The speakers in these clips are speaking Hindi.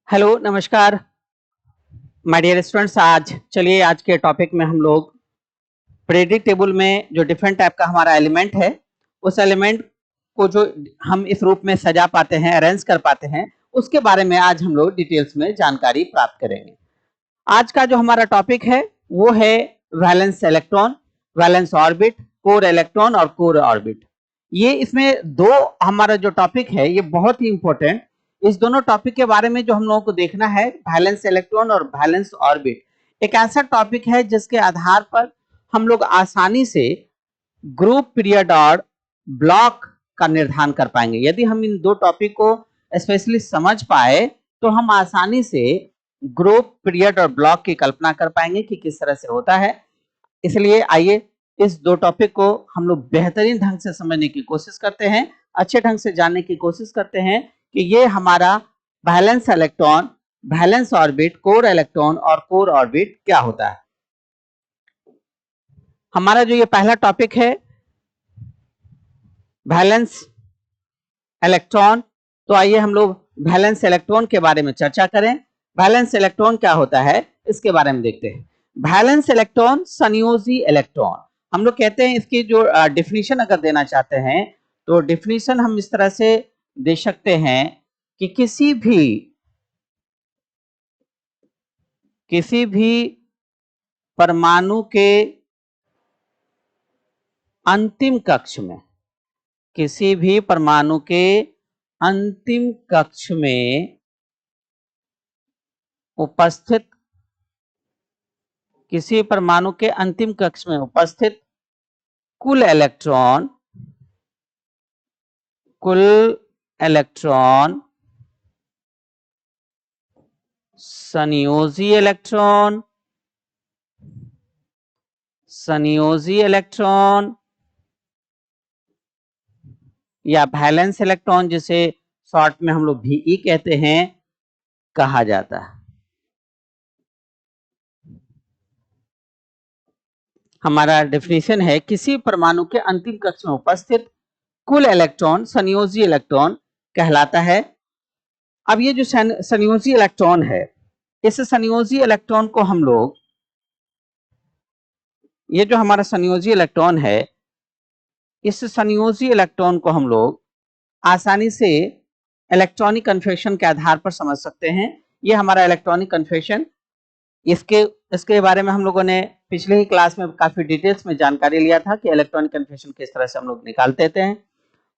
हेलो नमस्कार माय डियर स्टूडेंट्स। आज के टॉपिक में हम लोग पीरियोडिक टेबल में जो डिफरेंट टाइप का हमारा एलिमेंट है उस एलिमेंट को जो हम इस रूप में सजा पाते हैं, अरेंज कर पाते हैं, उसके बारे में आज हम लोग डिटेल्स में जानकारी प्राप्त करेंगे। आज का जो हमारा टॉपिक है वो है valence electron, valence orbit, core electron और कोर ऑर्बिट। ये इसमें दो हमारा जो टॉपिक है ये बहुत ही इंपॉर्टेंट। इस दोनों टॉपिक के बारे में जो हम लोगों को देखना है, वैलेंस इलेक्ट्रॉन और वैलेंस ऑर्बिट, एक ऐसा टॉपिक है जिसके आधार पर हम लोग आसानी से ग्रुप, पीरियड और ब्लॉक का निर्धारण कर पाएंगे। यदि हम इन दो टॉपिक को स्पेशली समझ पाए तो हम आसानी से ग्रुप, पीरियड और ब्लॉक की कल्पना कर पाएंगे कि किस तरह से होता है। इसलिए आइए इस दो टॉपिक को हम लोग बेहतरीन ढंग से समझने की कोशिश करते हैं, अच्छे ढंग से जानने की कोशिश करते हैं कि ये हमारा valence electron, valence orbit, core electron और कोर ऑर्बिट क्या होता है। हमारा जो ये पहला टॉपिक है वैलेंस इलेक्ट्रॉन, तो आइए हम लोग वैलेंस इलेक्ट्रॉन के बारे में चर्चा करें। वैलेंस इलेक्ट्रॉन क्या होता है इसके बारे में देखते हैं। वैलेंस इलेक्ट्रॉन संयोजी इलेक्ट्रॉन, हम लोग कहते हैं। इसकी जो डिफिनीशन अगर देना चाहते हैं तो डिफिनीशन हम इस तरह से दे सकते हैं कि किसी भी परमाणु के अंतिम कक्ष में, किसी भी परमाणु के अंतिम कक्ष में उपस्थित, किसी परमाणु के अंतिम कक्ष में उपस्थित कुल इलेक्ट्रॉन संयोजी इलेक्ट्रॉन या वैलेंस इलेक्ट्रॉन, जिसे शॉर्ट में हम लोग VE कहते हैं, कहा जाता है। हमारा डेफिनेशन है किसी परमाणु के अंतिम कक्ष में उपस्थित कुल इलेक्ट्रॉन संयोजी इलेक्ट्रॉन कहलाता है। अब ये जो संयोजी इलेक्ट्रॉन है, इस संयोजी इलेक्ट्रॉन को हम लोग, ये जो हमारा संयोजी इलेक्ट्रॉन है, इस संयोजी इलेक्ट्रॉन को हम लोग आसानी से इलेक्ट्रॉनिक कन्फेक्शन के आधार पर समझ सकते हैं। ये हमारा इलेक्ट्रॉनिक कन्फेक्शन, इसके बारे में हम लोगों ने पिछले ही क्लास में काफी डिटेल्स में जानकारी लिया था कि इलेक्ट्रॉनिक कन्फेक्शन किस तरह से हम लोग निकालते हैं।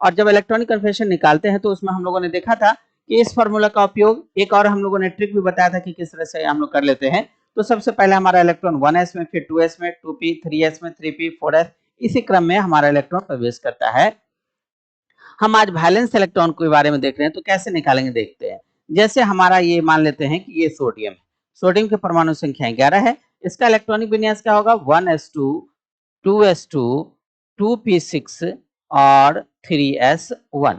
और जब इलेक्ट्रॉनिक कन्फेक्शन निकालते हैं तो उसमें हम लोगों ने देखा था कि इस फॉर्मूला का उपयोग, एक और हम लोगों ने ट्रिक भी बताया था कि किस तरह से हम लोग कर लेते हैं। तो सबसे पहले हमारा इलेक्ट्रॉन 1s में, फिर 2s में, 2p, 3s में, 3p, 4s, इसी क्रम में हमारा इलेक्ट्रॉन प्रवेश करता है। हम आज वैलेंस इलेक्ट्रॉन के बारे में देख रहे हैं, तो कैसे निकालेंगे देखते हैं। जैसे हमारा ये मान लेते हैं कि ये सोडियम है, सोडियम की परमाणु संख्या 11 है। इसका इलेक्ट्रॉनिक विन्यास क्या होगा? 1s2, 2s2, 2p6 और 3s1।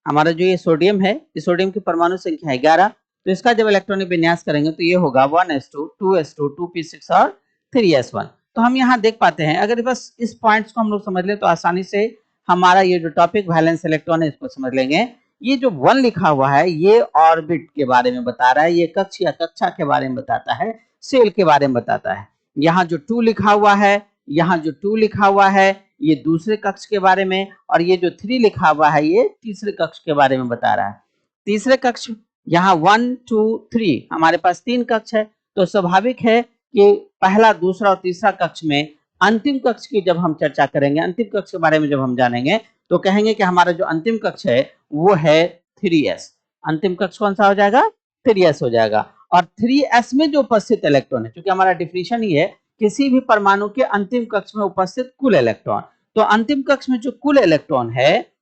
हमारा जो ये सोडियम है, इस सोडियम की परमाणु संख्या 11, तो इसका जब इलेक्ट्रॉनिक विन्यास करेंगे तो ये होगा 1s2, 2s2, 2p6 और 3s1। तो हम यहाँ देख पाते हैं, अगर बस इस पॉइंट्स को हम लोग समझ लें तो आसानी से हमारा ये जो टॉपिक वैलेंस इलेक्ट्रॉन है इसको समझ लेंगे। ये जो 1 लिखा हुआ है ये ऑर्बिट के बारे में बता रहा है, ये कक्ष या कक्षा के बारे में बताता है, सेल के बारे में बताता है। यहाँ जो 2 लिखा हुआ है, यहाँ जो 2 लिखा हुआ है ये दूसरे कक्ष के बारे में, और ये जो 3 लिखा हुआ है ये तीसरे कक्ष के बारे में बता रहा है। तीसरे कक्ष, यहाँ 1, 2, 3 हमारे पास 3 कक्ष है, तो स्वाभाविक है कि पहला, दूसरा और तीसरा कक्ष में अंतिम कक्ष की जब हम चर्चा करेंगे, अंतिम कक्ष के बारे में जब हम जानेंगे तो कहेंगे कि हमारा जो अंतिम कक्ष है वो है 3s। अंतिम कक्ष कौन सा हो जाएगा? 3s हो जाएगा। और 3s में जो उपस्थित इलेक्ट्रॉन है, क्योंकि हमारा डिफिनीशन ही है किसी भी परमाणु के अंतिम कक्ष में उपस्थित कुल इलेक्ट्रॉन, तो अंतिम कक्ष में जो कुल इलेक्ट्रॉन है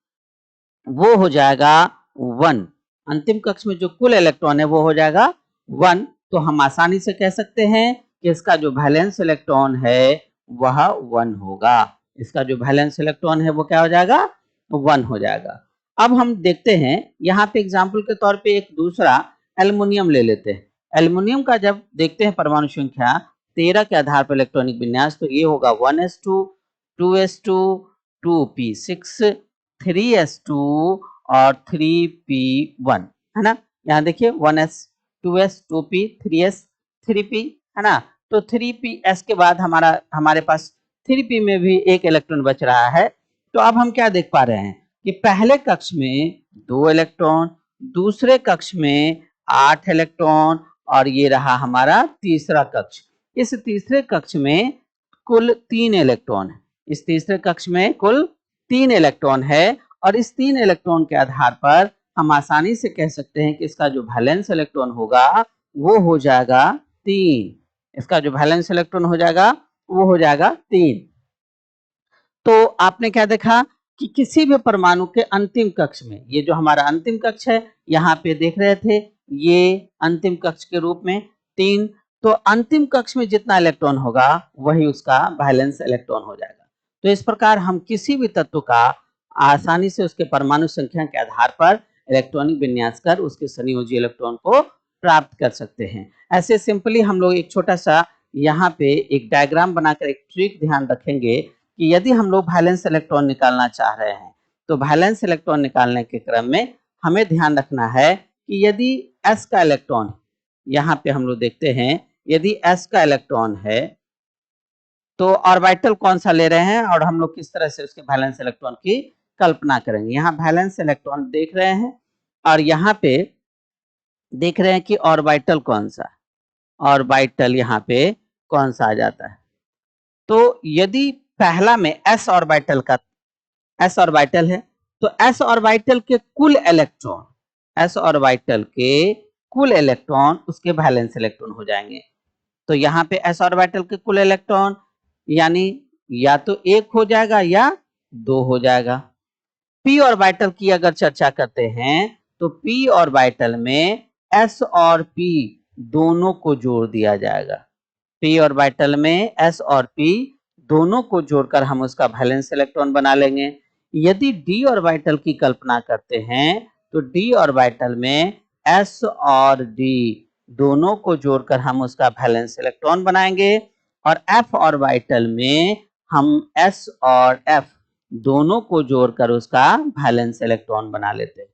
वो हो जाएगा 1। अंतिम कक्ष में जो कुल इलेक्ट्रॉन है वो हो जाएगा 1। तो हम आसानी से कह सकते हैं कि इसका जो वैलेंस इलेक्ट्रॉन है वह 1 होगा। इसका जो वैलेंस इलेक्ट्रॉन है वो क्या हो जाएगा? 1 हो जाएगा। अब हम देखते हैं, यहाँ पे एग्जाम्पल के तौर पे एक दूसरा एल्युमिनियम ले लेते हैं। एल्युमिनियम का जब देखते हैं परमाणु संख्या 13 के आधार पर इलेक्ट्रॉनिक विन्यास, तो ये होगा 1s2, 2s2, 2p6, 3s2 और 3p1, है ना। यहाँ देखिए 1s, 2s 2p 3s 3p, है ना। तो 3ps के बाद हमारे पास 3p में भी एक इलेक्ट्रॉन बच रहा है। तो अब हम क्या देख पा रहे हैं कि पहले कक्ष में 2 इलेक्ट्रॉन, दूसरे कक्ष में 8 इलेक्ट्रॉन, और ये रहा हमारा तीसरा कक्ष। इस तीसरे कक्ष में कुल 3 इलेक्ट्रॉन है। इस तीसरे कक्ष में कुल 3 इलेक्ट्रॉन है, और इस 3 इलेक्ट्रॉन के आधार पर हम आसानी से कह सकते हैं कि इसका जो वैलेंस इलेक्ट्रॉन होगा वो हो जाएगा 3। इसका जो वैलेंस इलेक्ट्रॉन हो जाएगा वो हो जाएगा 3। तो आपने क्या देखा कि किसी भी परमाणु के अंतिम कक्ष में, ये जो हमारा अंतिम कक्ष है यहाँ पे देख रहे थे, ये अंतिम कक्ष के रूप में 3, तो अंतिम कक्ष में जितना इलेक्ट्रॉन होगा वही उसका वैलेंस इलेक्ट्रॉन हो जाएगा। तो इस प्रकार हम किसी भी तत्व का आसानी से उसके परमाणु संख्या के आधार पर इलेक्ट्रॉनिक विन्यास कर उसके संयोजी इलेक्ट्रॉन को प्राप्त कर सकते हैं। ऐसे सिंपली हम लोग एक छोटा सा यहाँ पे एक डायग्राम बनाकर एक ट्रिक ध्यान रखेंगे कि यदि हम लोग वैलेंस इलेक्ट्रॉन निकालना चाह रहे हैं तो वैलेंस इलेक्ट्रॉन निकालने के क्रम में हमें ध्यान रखना है कि यदि s का इलेक्ट्रॉन, यहाँ पे हम लोग देखते हैं यदि s का इलेक्ट्रॉन है तो ऑर्बिटल कौन सा ले रहे हैं और हम लोग किस तरह से उसके वैलेंस इलेक्ट्रॉन की कल्पना करेंगे। यहाँ वैलेंस इलेक्ट्रॉन देख रहे हैं और यहाँ पे देख रहे हैं कि ऑर्बिटल कौन सा, ऑर्बिटल यहाँ पे कौन सा आ जाता है। तो यदि पहला में s ऑर्बिटल का, s ऑर्बिटल है तो s ऑर्बिटल के कुल इलेक्ट्रॉन, s ऑर्बिटल के कुल इलेक्ट्रॉन उसके वैलेंस इलेक्ट्रॉन हो जाएंगे। तो यहाँ पे s ऑर्बिटल के कुल इलेक्ट्रॉन यानी या तो 1 हो जाएगा या 2 हो जाएगा। p ऑर्बिटल की अगर चर्चा करते हैं तो p ऑर्बिटल में s और p दोनों को जोड़ दिया जाएगा। p ऑर्बिटल में s और p दोनों को जोड़कर हम उसका वैलेंस इलेक्ट्रॉन बना लेंगे। यदि d ऑर्बिटल की कल्पना करते हैं तो d ऑर्बिटल में s और d दोनों को जोड़कर हम उसका वैलेंस इलेक्ट्रॉन बनाएंगे, और f ऑर्बिटल में हम s और f दोनों को जोड़कर उसका वैलेंस इलेक्ट्रॉन बना लेते हैं।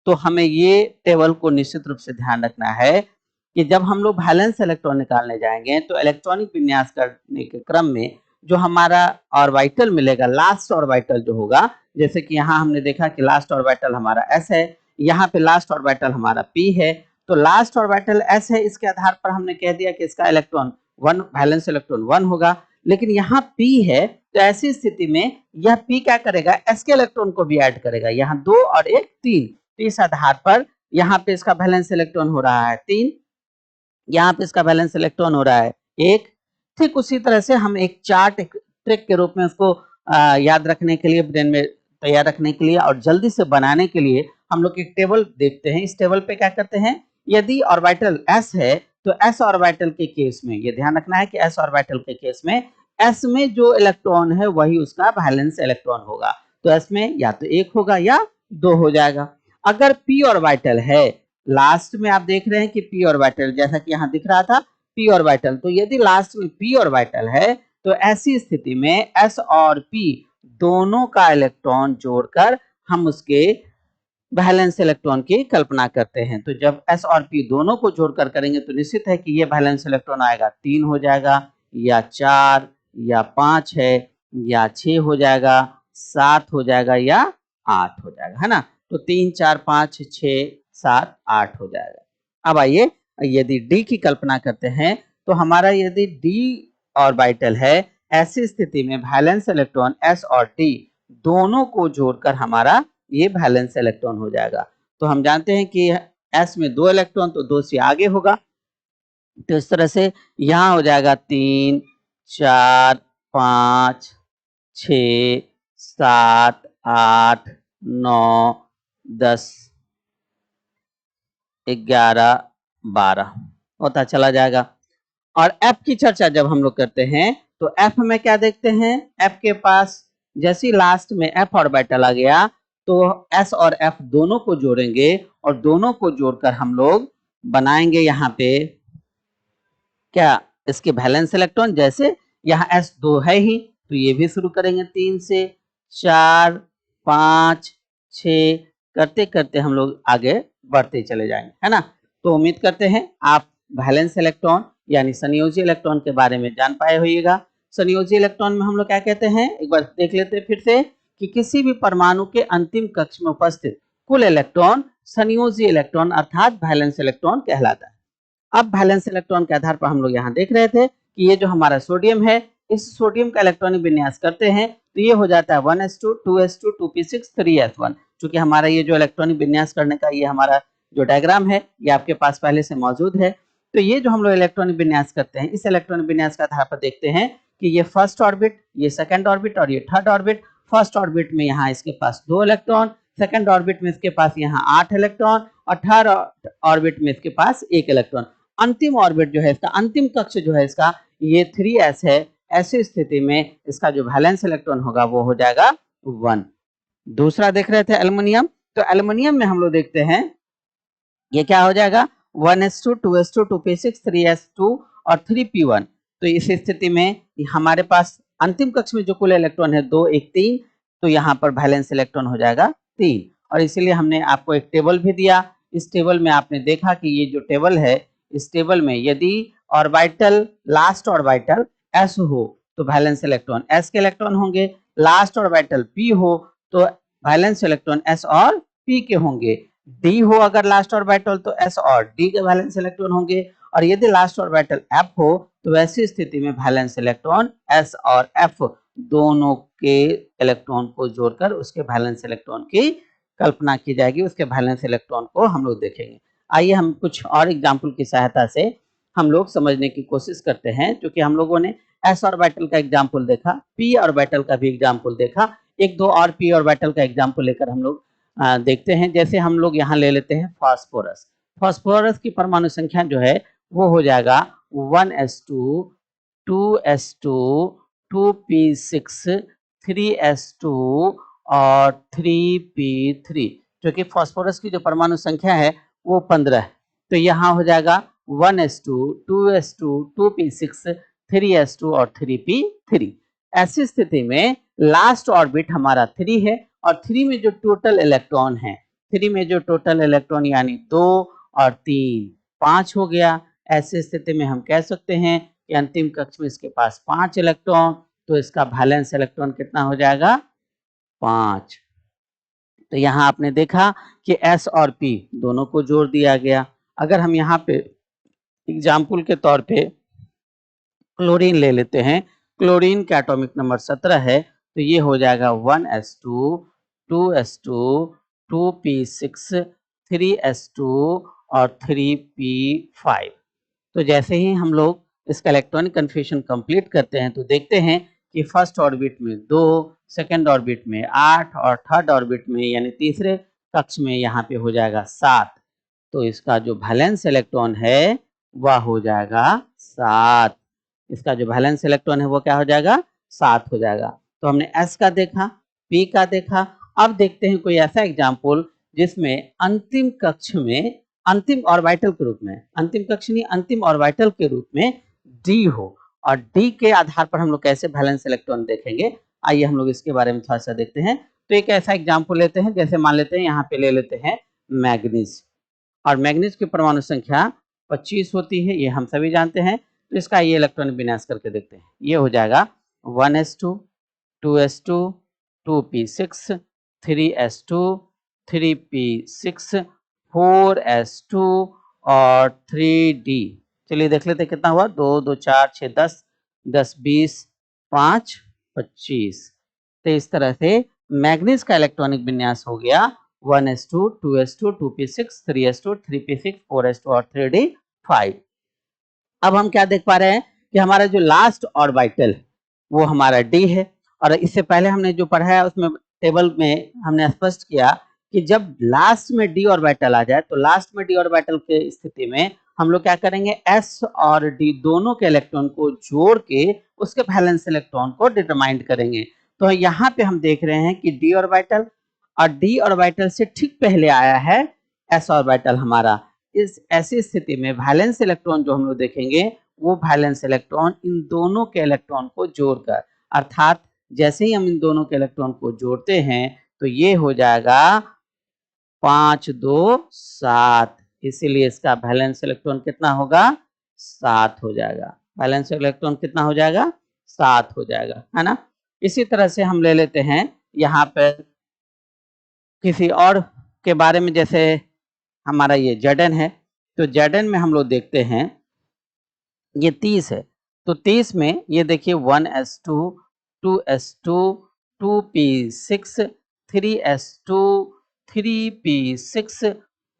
तो हमें ये टेबल को निश्चित रूप से ध्यान रखना है कि जब हम लोग वैलेंस इलेक्ट्रॉन निकालने जाएंगे तो इलेक्ट्रॉनिक विन्यास करने के क्रम में जो हमारा ऑर्बिटल मिलेगा, लास्ट ऑर्बिटल जो होगा, जैसे कि यहाँ हमने देखा कि लास्ट ऑर्बिटल हमारा s है, यहाँ पे लास्ट ऑर्बिटल हमारा p है, तो लास्ट ऑर्बिटल s है, इसके आधार पर हमने कह दिया कि इसका इलेक्ट्रॉन 1, वैलेंस इलेक्ट्रॉन 1 होगा। लेकिन यहाँ p है तो ऐसी स्थिति में यह p क्या करेगा, s के इलेक्ट्रॉन को भी ऐड करेगा, यहाँ 2 और 1 3, तो इस आधार पर यहाँ पे इसका वैलेंस इलेक्ट्रॉन हो रहा है 3, यहाँ पे इसका वैलेंस इलेक्ट्रॉन हो रहा है 1। ठीक उसी तरह से हम एक चार्ट, एक ट्रिक के रूप में उसको याद रखने के लिए, ब्रेन में तैयार रखने के लिए और जल्दी से बनाने के लिए हम लोग एक टेबल देखते हैं। इस टेबल पे क्या करते हैं, यदि ऑर्बिटल s है तो s ऑर्बिटल के केस में ये ध्यान रखना है कि s ऑर्बिटल के केस में s में जो इलेक्ट्रॉन है वही उसका वैलेंस इलेक्ट्रॉन होगा। तो s में या तो 1 होगा या 2 हो जाएगा। अगर p ऑर्बिटल है, लास्ट में आप देख रहे हैं कि p ऑर्बिटल, जैसा कि यहाँ दिख रहा था p ऑर्बिटल, तो यदि लास्ट में p ऑर्बिटल है तो ऐसी स्थिति में s और p दोनों का इलेक्ट्रॉन जोड़कर हम उसके वैलेंस इलेक्ट्रॉन की कल्पना करते हैं। तो जब s और p दोनों को जोड़कर करेंगे तो निश्चित है कि ये वैलेंस इलेक्ट्रॉन आएगा 3 हो जाएगा, या 4 या 5 है, या 6 हो जाएगा, 7 हो जाएगा, या 8 हो जाएगा, है ना। तो 3 4 5 6 7 8 हो जाएगा। अब आइए यदि d की कल्पना करते हैं तो हमारा यदि d ऑर्बिटल है, ऐसी स्थिति में वैलेंस इलेक्ट्रॉन s और t दोनों को जोड़कर हमारा ये वैलेंस इलेक्ट्रॉन हो जाएगा। तो हम जानते हैं कि s में 2 इलेक्ट्रॉन तो 2 से आगे होगा, तो इस तरह से यहाँ हो जाएगा 3 4 5 6 7 8 9 10 11 12 होता चला जाएगा। और f की चर्चा जब हम लोग करते हैं तो f में क्या देखते हैं, f के पास जैसे लास्ट में f ऑर्बिटल आ गया तो s और f दोनों को जोड़ेंगे और दोनों को जोड़कर हम लोग बनाएंगे यहाँ पे क्या, इसके वैलेंस इलेक्ट्रॉन। जैसे यहाँ s 2 है ही तो ये भी शुरू करेंगे 3 से 4 5 6 करते करते हम लोग आगे बढ़ते चले जाएंगे, है ना। तो उम्मीद करते हैं आप वैलेंस इलेक्ट्रॉन यानी संयोजी इलेक्ट्रॉन के बारे में जान पाए होइएगा। संयोजी इलेक्ट्रॉन में हम लोग क्या कहते हैं, एक बार देख लेते हैं फिर से, कि किसी भी परमाणु के अंतिम कक्ष में उपस्थित कुल इलेक्ट्रॉन संयोजी इलेक्ट्रॉन अर्थात वैलेंस इलेक्ट्रॉन कहलाता है। अब वैलेंस इलेक्ट्रॉन के आधार पर हम लोग यहाँ देख रहे थे कि ये जो हमारा सोडियम है, इस सोडियम का इलेक्ट्रॉनिक विन्यास करते हैं तो ये हो जाता है 1s2 2s2 2p6 3s1। चूंकि हमारा ये जो इलेक्ट्रॉनिक विन्यास करने का ये हमारा जो डायग्राम है ये आपके पास पहले से मौजूद है। तो ये जो हम लोग इलेक्ट्रॉनिक विन्यास करते हैं, इस इलेक्ट्रॉनिक विन्यास के आधार पर देखते हैं कि ये फर्स्ट ऑर्बिट, ये सेकंड ऑर्बिट और ये थर्ड ऑर्बिट। फर्स्ट ऑर्बिट में यहाँ इसके पास 2 इलेक्ट्रॉन, सेकंड ऑर्बिट में इसके पास यहाँ 8 इलेक्ट्रॉन और थर्ड ऑर्बिट में इसके पास 1 इलेक्ट्रॉन। अंतिम ऑर्बिट जो है इसका, अंतिम कक्ष जो है इसका, ये 3s है। ऐसी स्थिति में इसका जो वैलेंस इलेक्ट्रॉन होगा वो हो जाएगा 1। दूसरा देख रहे थे एल्युमिनियम, तो एल्युमिनियम में हम लोग देखते हैं ये क्या हो जाएगा 1s2 2s2 2p6 3s2 और 3p1। तो इस स्थिति में हमारे पास अंतिम कक्ष में जो कुल इलेक्ट्रॉन है 2 1 3, तो यहाँ पर वैलेंस इलेक्ट्रॉन हो जाएगा 3। और इसीलिए हमने आपको एक टेबल भी दिया। इस टेबल में आपने देखा कि ये जो टेबल है, इस टेबल में यदि ऑर्बिटल लास्ट ऑर्बिटल s हो तो वैलेंस इलेक्ट्रॉन s के इलेक्ट्रॉन होंगे, लास्ट ऑर्बिटल p हो तो वैलेंस इलेक्ट्रॉन s और p के होंगे, d हो अगर लास्ट ऑर्बिटल तो s और d के वैलेंस इलेक्ट्रॉन होंगे, और यदि लास्ट ऑर्बिटल f हो तो वैसी स्थिति में वैलेंस इलेक्ट्रॉन s और f दोनों के इलेक्ट्रॉन को जोड़कर उसके वैलेंस इलेक्ट्रॉन की कल्पना की जाएगी, उसके वैलेंस इलेक्ट्रॉन को हम लोग देखेंगे। आइए हम कुछ और एग्जाम्पल की सहायता से हम लोग समझने की कोशिश करते हैं। क्योंकि हम लोगों ने s ऑर्बिटल का एग्जाम्पल देखा, p ऑर्बिटल का भी एग्जाम्पल देखा, एक दो और p ऑर्बिटल का एग्जाम्पल लेकर हम लोग देखते हैं। जैसे हम लोग यहाँ ले लेते हैं फास्फोरस। फास्फोरस की परमाणु संख्या जो है वो हो जाएगा 1s2 2s2 2p6 3s2 और 3p3। क्योंकि फास्फोरस की जो परमाणु संख्या है वो 15 है, तो यहाँ हो जाएगा 1s2 2s2 2p6 3s2 और 3p3। ऐसी स्थिति में लास्ट ऑर्बिट हमारा 3 है और 3 में जो टोटल इलेक्ट्रॉन है, 3 में जो टोटल इलेक्ट्रॉन यानी 2 और 3 5 हो गया। ऐसी स्थिति में हम कह सकते हैं कि अंतिम कक्ष में इसके पास 5 इलेक्ट्रॉन, तो इसका वैलेंस इलेक्ट्रॉन कितना हो जाएगा 5। तो यहाँ आपने देखा कि s और p दोनों को जोड़ दिया गया। अगर हम यहाँ पे एग्जाम्पल के तौर पे क्लोरीन ले लेते हैं, क्लोरीन का एटॉमिक नंबर 17 है, तो ये हो जाएगा 1s2 2s2 2p6 3s2 और 3p5। तो जैसे ही हम लोग इसका इलेक्ट्रॉनिक कन्फिगरेशन कंप्लीट करते हैं तो देखते हैं कि फर्स्ट ऑर्बिट में 2, सेकंड ऑर्बिट में 8 और थर्ड ऑर्बिट में यानी तीसरे कक्ष में यहाँ पे हो जाएगा 7। तो इसका जो वैलेंस इलेक्ट्रॉन है वह हो जाएगा 7। इसका जो वैलेंस इलेक्ट्रॉन है वो क्या हो जाएगा 7 हो जाएगा। तो हमने s का देखा, p का देखा। अब देखते हैं कोई ऐसा एग्जाम्पल जिसमें अंतिम कक्ष में, अंतिम ऑर्बिटल के रूप में, अंतिम कक्ष नहीं अंतिम ऑर्बिटल के रूप में d हो, और d के आधार पर हम लोग कैसे वैलेंस इलेक्ट्रॉन देखेंगे। आइए हम लोग इसके बारे में थोड़ा सा देखते हैं। तो एक ऐसा एग्जाम्पल लेते हैं, जैसे मान लेते हैं यहाँ पे ले लेते हैं मैग्नीज, और मैग्नीज की परमाणु संख्या 25 होती है, ये हम सभी जानते हैं। तो इसका ये इलेक्ट्रॉनिक विन्यास करके देखते हैं। ये हो जाएगा 1s2 2s2 2p6 3s2 3p6 4s2 और 3d। चलिए देख लेते कितना हुआ, 2 2 4 6 10 10 20 5 25। तो इस तरह से मैग्नीज का इलेक्ट्रॉनिक विन्यास हो गया 1s2 2s2 2p6 3s2 3p6 4s2 और 3d5। अब हम क्या देख पा रहे हैं कि हमारा जो लास्ट ऑर्बिटल वो हमारा d है, और इससे पहले हमने जो पढ़ा है उसमें टेबल में हमने स्पष्ट किया कि जब लास्ट में d ऑर्बिटल आ जाए तो लास्ट में d ऑर्बिटल के स्थिति में हम लोग क्या करेंगे, s और d दोनों के इलेक्ट्रॉन को जोड़ के उसके वैलेंस इलेक्ट्रॉन को डिटरमाइन करेंगे। तो यहाँ पे हम देख रहे हैं कि d ऑर्बिटल और d ऑर्बिटल से ठीक पहले आया है s ऑर्बिटल हमारा। इस ऐसी स्थिति में वैलेंस इलेक्ट्रॉन जो हम लोग देखेंगे वो वैलेंस इलेक्ट्रॉन इन दोनों के इलेक्ट्रॉन को जोड़कर, अर्थात जैसे ही हम इन दोनों के इलेक्ट्रॉन को जोड़ते हैं तो ये हो जाएगा 5 2 7। इसीलिए इसका वैलेंस इलेक्ट्रॉन कितना होगा, 7 हो जाएगा। वैलेंस इलेक्ट्रॉन कितना हो जाएगा, 7 हो जाएगा, है ना। इसी तरह से हम ले लेते हैं यहाँ पर किसी और के बारे में, जैसे हमारा ये Zn है, तो Zn में हम लोग देखते हैं ये 30 है, तो 30 में ये देखिए 1s2 2s2 2p6 3s2 3p6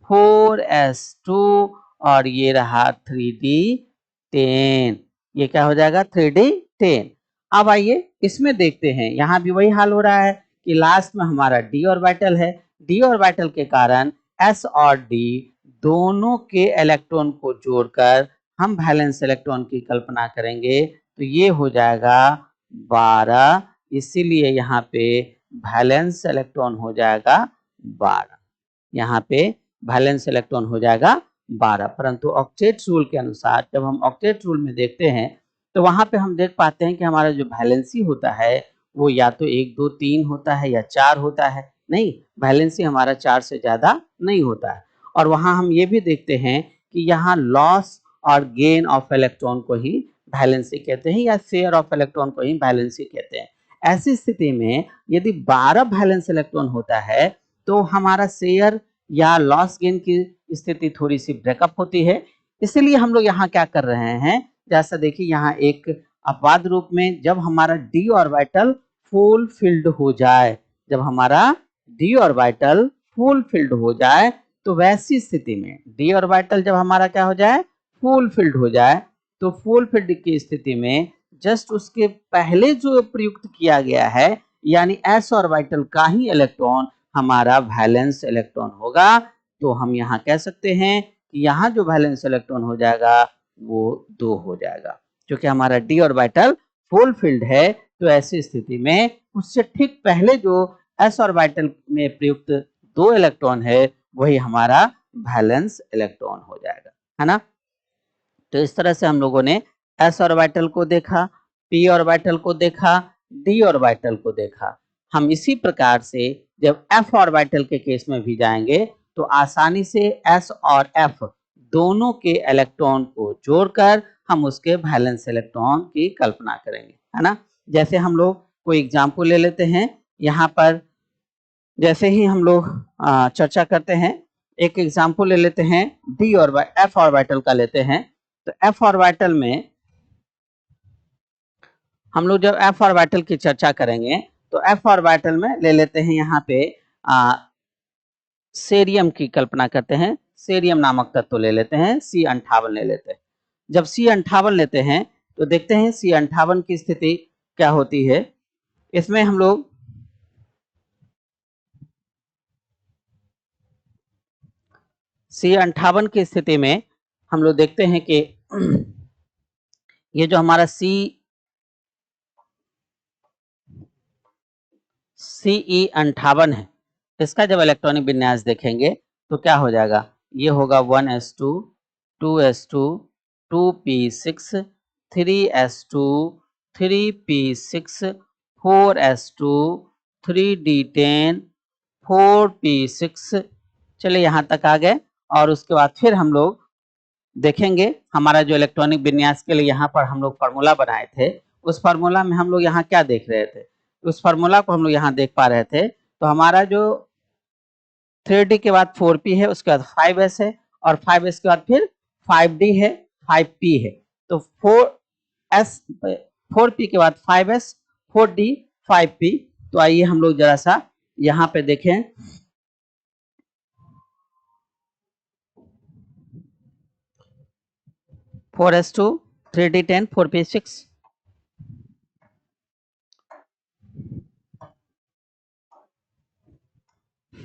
4s2 और ये रहा 3d10। ये क्या हो जाएगा, 3d10। अब आइए इसमें देखते हैं, यहाँ भी वही हाल हो रहा है कि लास्ट में हमारा d ऑर्बिटल है। d ऑर्बिटल के कारण s और d दोनों के इलेक्ट्रॉन को जोड़कर हम वैलेंस इलेक्ट्रॉन की कल्पना करेंगे, तो ये हो जाएगा 12। इसीलिए यहाँ पे वैलेंस इलेक्ट्रॉन हो जाएगा 12। यहाँ पे वैलेंस इलेक्ट्रॉन हो जाएगा 12। परंतु ऑक्टेट रूल के अनुसार जब हम ऑक्टेट रूल में देखते हैं तो वहां पे हम देख पाते हैं कि हमारा जो वैलेंसी होता है वो या तो 1 2 3 होता है या 4 होता है। नहीं, वैलेंसी हमारा 4 से ज्यादा नहीं होता है। और वहां हम ये भी देखते हैं कि यहाँ लॉस और गेन ऑफ इलेक्ट्रॉन को ही वैलेंसी कहते हैं, या शेयर ऑफ इलेक्ट्रॉन को ही वैलेंसी कहते हैं। ऐसी स्थिति में यदि 12 वैलेंस इलेक्ट्रॉन होता है तो हमारा शेयर या लॉस गेन की स्थिति थोड़ी सी ब्रेकअप होती है। इसीलिए हम लोग यहाँ क्या कर रहे हैं, जैसा देखिए यहाँ एक अपवाद रूप में जब हमारा डी ऑर्बिटल फुल फिल्ड हो जाए, जब हमारा डी ऑर्बिटल फुल फिल्ड हो जाए, तो वैसी स्थिति में डी ऑर्बिटल जब हमारा क्या हो जाए, फुल फिल्ड हो जाए, तो फुल फिल्ड की स्थिति में जस्ट उसके पहले जो प्रयुक्त किया गया है यानी एस ऑर्बिटल का ही इलेक्ट्रॉन हमारा वैलेंस इलेक्ट्रॉन होगा। तो हम यहाँ कह सकते हैं कि यहाँ जो वैलेंस इलेक्ट्रॉन हो जाएगा वो 2 हो जाएगा, क्योंकि हमारा डी ऑर्बिटल फुल फिल्ड है। तो ऐसी स्थिति में उससे ठीक पहले जो एस ऑर्बिटल में प्रयुक्त 2 इलेक्ट्रॉन है वही हमारा वैलेंस इलेक्ट्रॉन हो जाएगा, है ना। तो इस तरह से हम लोगों ने एस ऑर्बिटल को देखा, पी ऑर्बिटल को देखा, डी ऑर्बिटल को देखा। हम इसी प्रकार से जब एफ ऑर्बिटल के केस में भी जाएंगे तो आसानी से एस और एफ दोनों के इलेक्ट्रॉन को जोड़कर हम उसके वैलेंस इलेक्ट्रॉन की कल्पना करेंगे, है ना। जैसे हम लोग कोई एग्जाम्पल ले लेते हैं, यहाँ पर जैसे ही हम लोग चर्चा करते हैं, एक एग्जाम्पल ले लेते हैं डी और एफ ऑर्बिटल का लेते हैं। तो एफ ऑर्बिटल में हम लोग जब एफ ऑर्बिटल की चर्चा करेंगे तो एफ ऑर्बिटल में ले लेते हैं यहाँ पे सेरियम की कल्पना करते हैं। सेरियम नामक तत्व ले लेते हैं, C58 ले लेते हैं। जब C58 लेते हैं तो देखते हैं C58 की स्थिति क्या होती है। इसमें हम लोग C58 की स्थिति में हम लोग देखते हैं कि ये जो हमारा Ce58 है, इसका जब इलेक्ट्रॉनिक विन्यास देखेंगे तो क्या हो जाएगा, ये होगा 1s2 2s2 2p6 3s2 3p6 4s2 3d10 4p6। चलिए यहाँ तक आ गए। और उसके बाद फिर हम लोग देखेंगे हमारा जो इलेक्ट्रॉनिक विन्यास के लिए यहाँ पर हम लोग फार्मूला बनाए थे, उस फार्मूला में हम लोग यहाँ क्या देख रहे थे, उस फार्मूला को हम लोग यहाँ देख पा रहे थे। तो हमारा जो 3d के बाद 4p है, उसके बाद 5s है, और 5s के बाद फिर 5d है, 5p है। तो 4p के बाद 5s 4d 5p। तो आइए हम लोग जरा सा यहाँ पे देखें। 4s2 3d10 4p6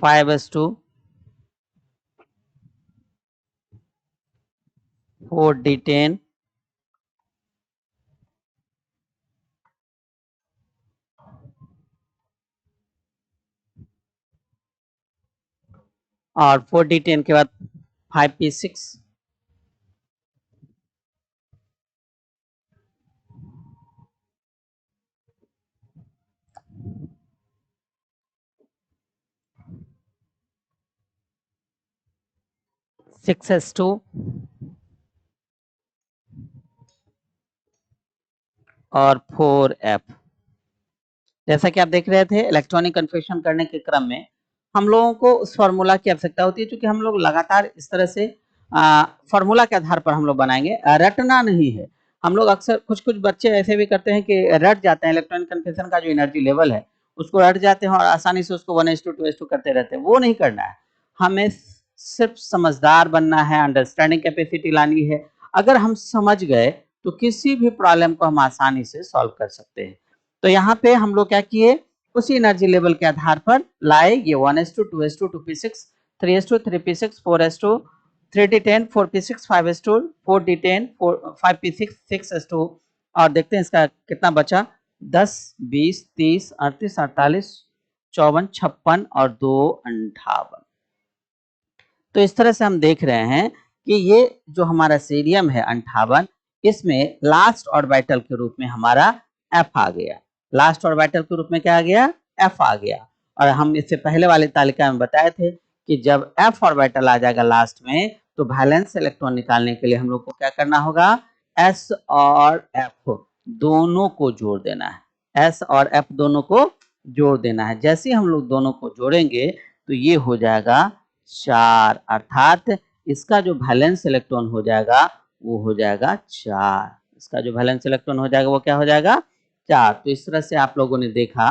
5s2 4d10 और 4d10 के बाद 5p6। 6s2 और 4f। जैसा कि आप देख रहे थे, इलेक्ट्रॉनिक कन्फिग्रेशन करने के क्रम में हम लोगों को उस फार्मूला की आवश्यकता होती है, क्योंकि हम लोग लगातार इस तरह से फार्मूला के आधार पर हम लोग बनाएंगे, रटना नहीं है। हम लोग अक्सर कुछ बच्चे ऐसे भी करते हैं कि रट जाते हैं, इलेक्ट्रॉनिक कन्फिग्रेशन का जो एनर्जी लेवल है उसको रट जाते हैं और आसानी से उसको 1s2 2s2 करते रहते हैं। वो नहीं करना है, हमें सिर्फ समझदार बनना है, अंडरस्टैंडिंग कैपेसिटी लानी है। अगर हम समझ गए तो किसी भी प्रॉब्लम को हम आसानी से सॉल्व कर सकते हैं। तो यहाँ पे हम लोग क्या किए, उसी एनर्जी लेवल के आधार पर लाए ये 1s2 2s2 2p6 3s2 3p6 4s2 3d10 4p6 5s2 4d10 5p6 6s2। और देखते हैं इसका कितना बचा, 10 20 30 38 48 54 56 और 2 58। तो इस तरह से हम देख रहे हैं कि ये जो हमारा सीरियम है 58, इसमें लास्ट ऑर्बिटल के रूप में हमारा एफ आ गया। लास्ट ऑर्बिटल के रूप में क्या आ गया, एफ आ गया। और हम इससे पहले वाली तालिका में बताए थे कि जब एफ ऑर्बिटल आ जाएगा लास्ट में, तो वैलेंस इलेक्ट्रॉन निकालने के लिए हम लोग को क्या करना होगा, एस और एफ दोनों को जोड़ देना है। एस और एफ दोनों को जोड़ देना है। जैसे ही हम लोग दोनों को जोड़ेंगे तो ये हो जाएगा 4, अर्थात इसका जो वैलेंस इलेक्ट्रॉन हो जाएगा वो हो जाएगा 4। इसका जो वैलेंस इलेक्ट्रॉन हो जाएगा वो क्या हो जाएगा, 4। तो इस तरह से आप लोगों ने देखा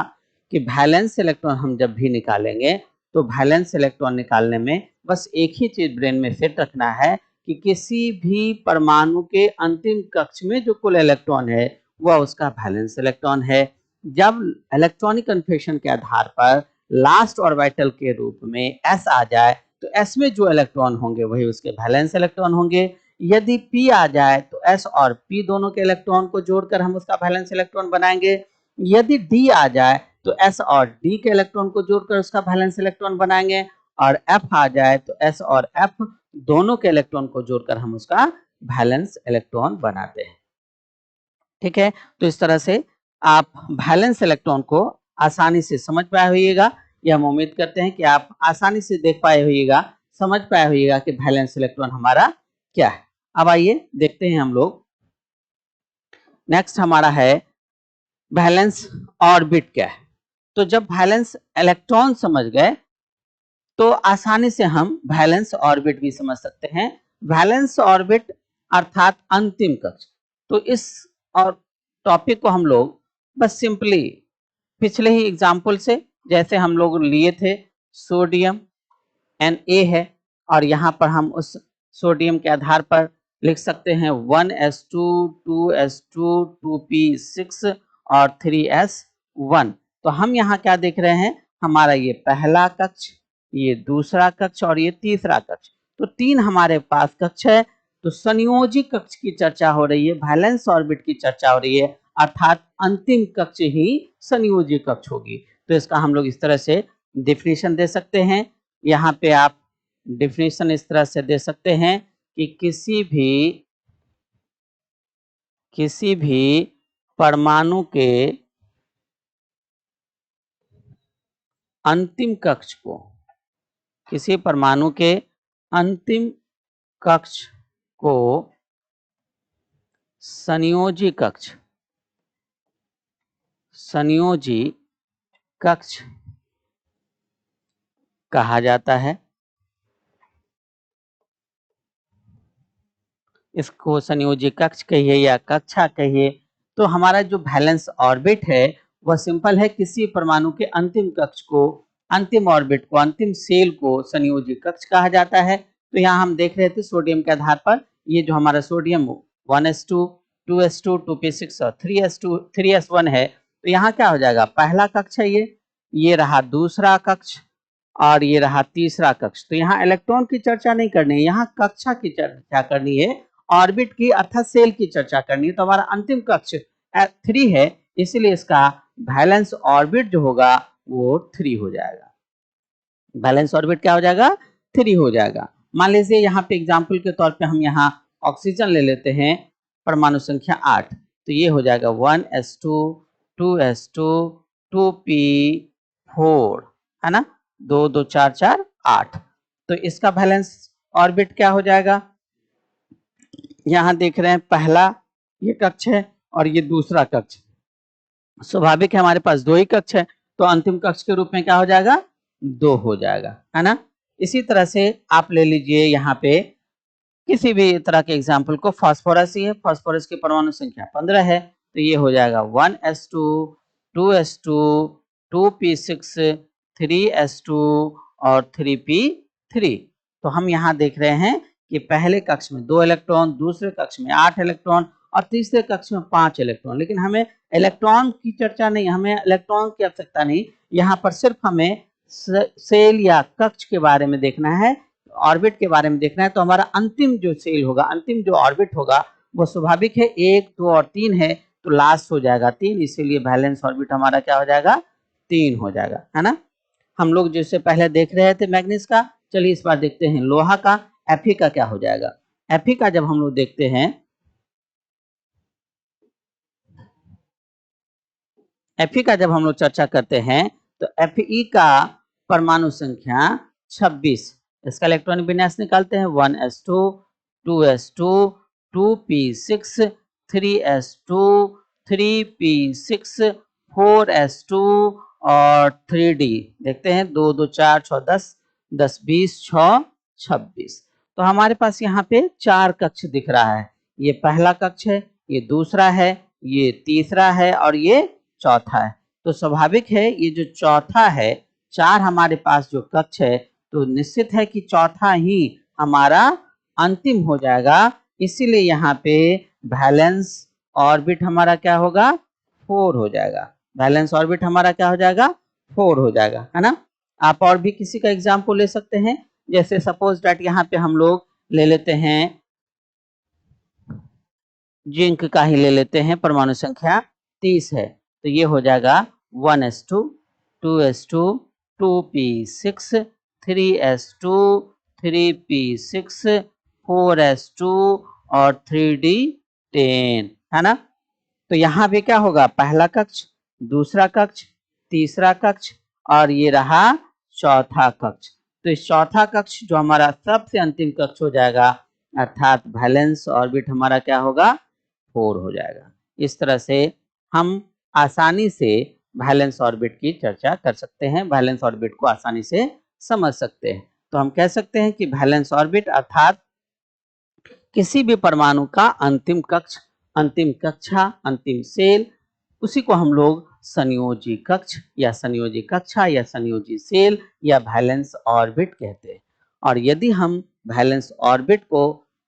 कि वैलेंस इलेक्ट्रॉन हम जब भी निकालेंगे तो वैलेंस इलेक्ट्रॉन निकालने में बस एक ही चीज ब्रेन में सेट रखना है कि किसी भी परमाणु के अंतिम कक्ष में जो कुल इलेक्ट्रॉन है वह उसका वैलेंस इलेक्ट्रॉन है। जब इलेक्ट्रॉनिक कन्फिग्रेशन के आधार पर लास्ट ऑर्बिटल के रूप में एस आ जाए तो एस में जो इलेक्ट्रॉन होंगे वही उसके वैलेंस इलेक्ट्रॉन होंगे। यदि पी आ जाए तो एस और पी दोनों के इलेक्ट्रॉन को जोड़कर हम उसका वैलेंस इलेक्ट्रॉन बनाएंगे। यदि डी आ जाए तो एस और डी के इलेक्ट्रॉन को जोड़कर उसका वैलेंस इलेक्ट्रॉन बनाएंगे। और एफ आ जाए तो एस और एफ दोनों के इलेक्ट्रॉन को जोड़कर हम उसका वैलेंस इलेक्ट्रॉन बनाते हैं। ठीक है, तो इस तरह से आप वैलेंस इलेक्ट्रॉन को आसानी से समझ पाए होइएगा। यह हम उम्मीद करते हैं कि आप आसानी से देख पाए होइएगा, समझ पाए होइएगा कि वैलेंस इलेक्ट्रॉन हमारा क्या है। अब आइए देखते हैं हम लोग, नेक्स्ट हमारा है वैलेंस ऑर्बिट क्या है। तो जब वैलेंस इलेक्ट्रॉन समझ गए तो आसानी से हम वैलेंस ऑर्बिट भी समझ सकते हैं। वैलेंस ऑर्बिट अर्थात अंतिम कक्ष। तो इस और टॉपिक को हम लोग बस सिंपली पिछले ही एग्जाम्पल से, जैसे हम लोग लिए थे सोडियम Na है और यहाँ पर हम उस सोडियम के आधार पर लिख सकते हैं 1s2 2s2 2p6 और 3s1। तो हम यहाँ क्या देख रहे हैं, हमारा ये पहला कक्ष, ये दूसरा कक्ष और ये तीसरा कक्ष। तो 3 हमारे पास कक्ष है। तो संयोजी कक्ष की चर्चा हो रही है, वैलेंस ऑर्बिट की चर्चा हो रही है, अर्थात अंतिम कक्ष ही संयोजी कक्ष होगी। तो इसका हम लोग इस तरह से डिफिनेशन दे सकते हैं। यहाँ पे आप डिफिनेशन इस तरह से दे सकते हैं कि किसी भी परमाणु के अंतिम कक्ष को, किसी परमाणु के अंतिम कक्ष को संयोजी कक्ष कहा जाता है। इसको संयोजी कक्ष कहिए या कक्षा कहिए। तो हमारा जो वैलेंस ऑर्बिट है वह सिंपल है, किसी परमाणु के अंतिम कक्ष को, अंतिम ऑर्बिट को, अंतिम सेल को संयोजी कक्ष कहा जाता है। तो यहाँ हम देख रहे थे सोडियम के आधार पर ये जो हमारा सोडियम 1s2 2s2 2p6 और 3s1 है। तो यहाँ क्या हो जाएगा, पहला कक्ष है ये रहा दूसरा कक्ष और ये रहा तीसरा कक्ष। तो यहाँ इलेक्ट्रॉन की चर्चा नहीं करनी है, यहाँ कक्षा की चर्चा करनी है, ऑर्बिट की अर्थात सेल की चर्चा करनी है। तो हमारा अंतिम कक्ष 3 है, इसीलिए इसका वैलेंस ऑर्बिट जो होगा वो 3 हो जाएगा। वैलेंस ऑर्बिट क्या हो जाएगा, 3 हो जाएगा। मान लीजिए यहाँ पे एग्जाम्पल के तौर पे हम यहाँ ऑक्सीजन ले लेते हैं, परमाणु संख्या 8। तो ये हो जाएगा 1s2 2s2 2p4, है ना, 2 2 4 4 8। तो इसका वैलेंस ऑर्बिट क्या हो जाएगा, यहाँ देख रहे हैं पहला ये कक्ष है और ये दूसरा कक्ष। स्वाभाविक है हमारे पास दो ही कक्ष है, तो अंतिम कक्ष के रूप में क्या हो जाएगा, दो हो जाएगा, है ना। इसी तरह से आप ले लीजिए यहाँ पे किसी भी तरह के एग्जाम्पल को, फास्फोरस ही है, फास्फोरस की परमाणु संख्या 15 है, तो ये हो जाएगा 1s2 2s2 2p6 3s2 और 3p3। तो हम यहाँ देख रहे हैं कि पहले कक्ष में 2 इलेक्ट्रॉन, दूसरे कक्ष में 8 इलेक्ट्रॉन और तीसरे कक्ष में 5 इलेक्ट्रॉन। लेकिन हमें इलेक्ट्रॉन की चर्चा नहीं, हमें इलेक्ट्रॉन की आवश्यकता नहीं, यहाँ पर सिर्फ हमें सेल या कक्ष के बारे में देखना है, ऑर्बिट के बारे में देखना है। तो हमारा अंतिम जो सेल होगा, अंतिम जो ऑर्बिट होगा वो स्वाभाविक है 1 2 और 3 है, तो लास्ट हो जाएगा 3, इसीलिए वैलेंस ऑर्बिट हमारा क्या हो जाएगा, 3 हो जाएगा, है ना। हम लोग जैसे पहले देख रहे थे मैग्नीज का, चलिए इस बार देखते हैं लोहा का। Fe का क्या हो जाएगा, Fe का जब हम लोग देखते हैं, Fe का जब हम लोग चर्चा करते हैं तो Fe का परमाणु संख्या 26, इसका इलेक्ट्रॉनिक विन्यास निकालते हैं 1s2 2s2 2p6 3s2 3p6 4s2 और 3d। देखते हैं 2 2 4 6 10 10 20 6 26। तो हमारे पास यहाँ पे 4 कक्ष दिख रहा है, ये पहला कक्ष है, ये दूसरा है, ये तीसरा है और ये चौथा है। तो स्वाभाविक है ये जो चौथा है, 4 हमारे पास जो कक्ष है, तो निश्चित है कि चौथा ही हमारा अंतिम हो जाएगा, इसीलिए यहाँ पे वैलेंस ऑर्बिट हमारा क्या होगा, 4 हो जाएगा। वैलेंस ऑर्बिट हमारा क्या हो जाएगा, 4 हो जाएगा, है ना। आप और भी किसी का एग्जाम्पल ले सकते हैं, जैसे सपोज दैट यहाँ पे हम लोग ले लेते हैं जिंक का ही ले लेते हैं, परमाणु संख्या 30 है, तो ये हो जाएगा 1s2 2s2 2p6 3s2 3p6 4s2 और 3d10, है ना। तो यहाँ पे क्या होगा, पहला कक्ष, दूसरा कक्ष, तीसरा कक्ष और ये रहा चौथा कक्ष। तो इस चौथा कक्ष जो हमारा सबसे अंतिम कक्ष हो जाएगा, अर्थात वैलेंस ऑर्बिट हमारा क्या होगा, 4 हो जाएगा। इस तरह से हम आसानी से वैलेंस ऑर्बिट की चर्चा कर सकते हैं, वैलेंस ऑर्बिट को आसानी से समझ सकते हैं। तो हम कह सकते हैं कि वैलेंस ऑर्बिट अर्थात किसी भी परमाणु का अंतिम कक्ष, अंतिम कक्षा, अंतिम सेल, उसी को हम लोग संयोजी कक्ष या संयोजी कक्षा या संयोजी सेल या वैलेंस ऑर्बिट कहते हैं। और यदि हम वैलेंस ऑर्बिट को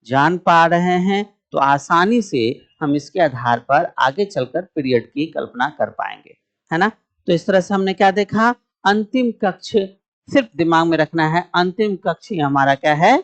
जान पा रहे हैं तो आसानी से हम इसके आधार पर आगे चलकर पीरियड की कल्पना कर पाएंगे, है ना। तो इस तरह से हमने क्या देखा, अंतिम कक्ष, सिर्फ दिमाग में रखना है, अंतिम कक्ष ही हमारा क्या है,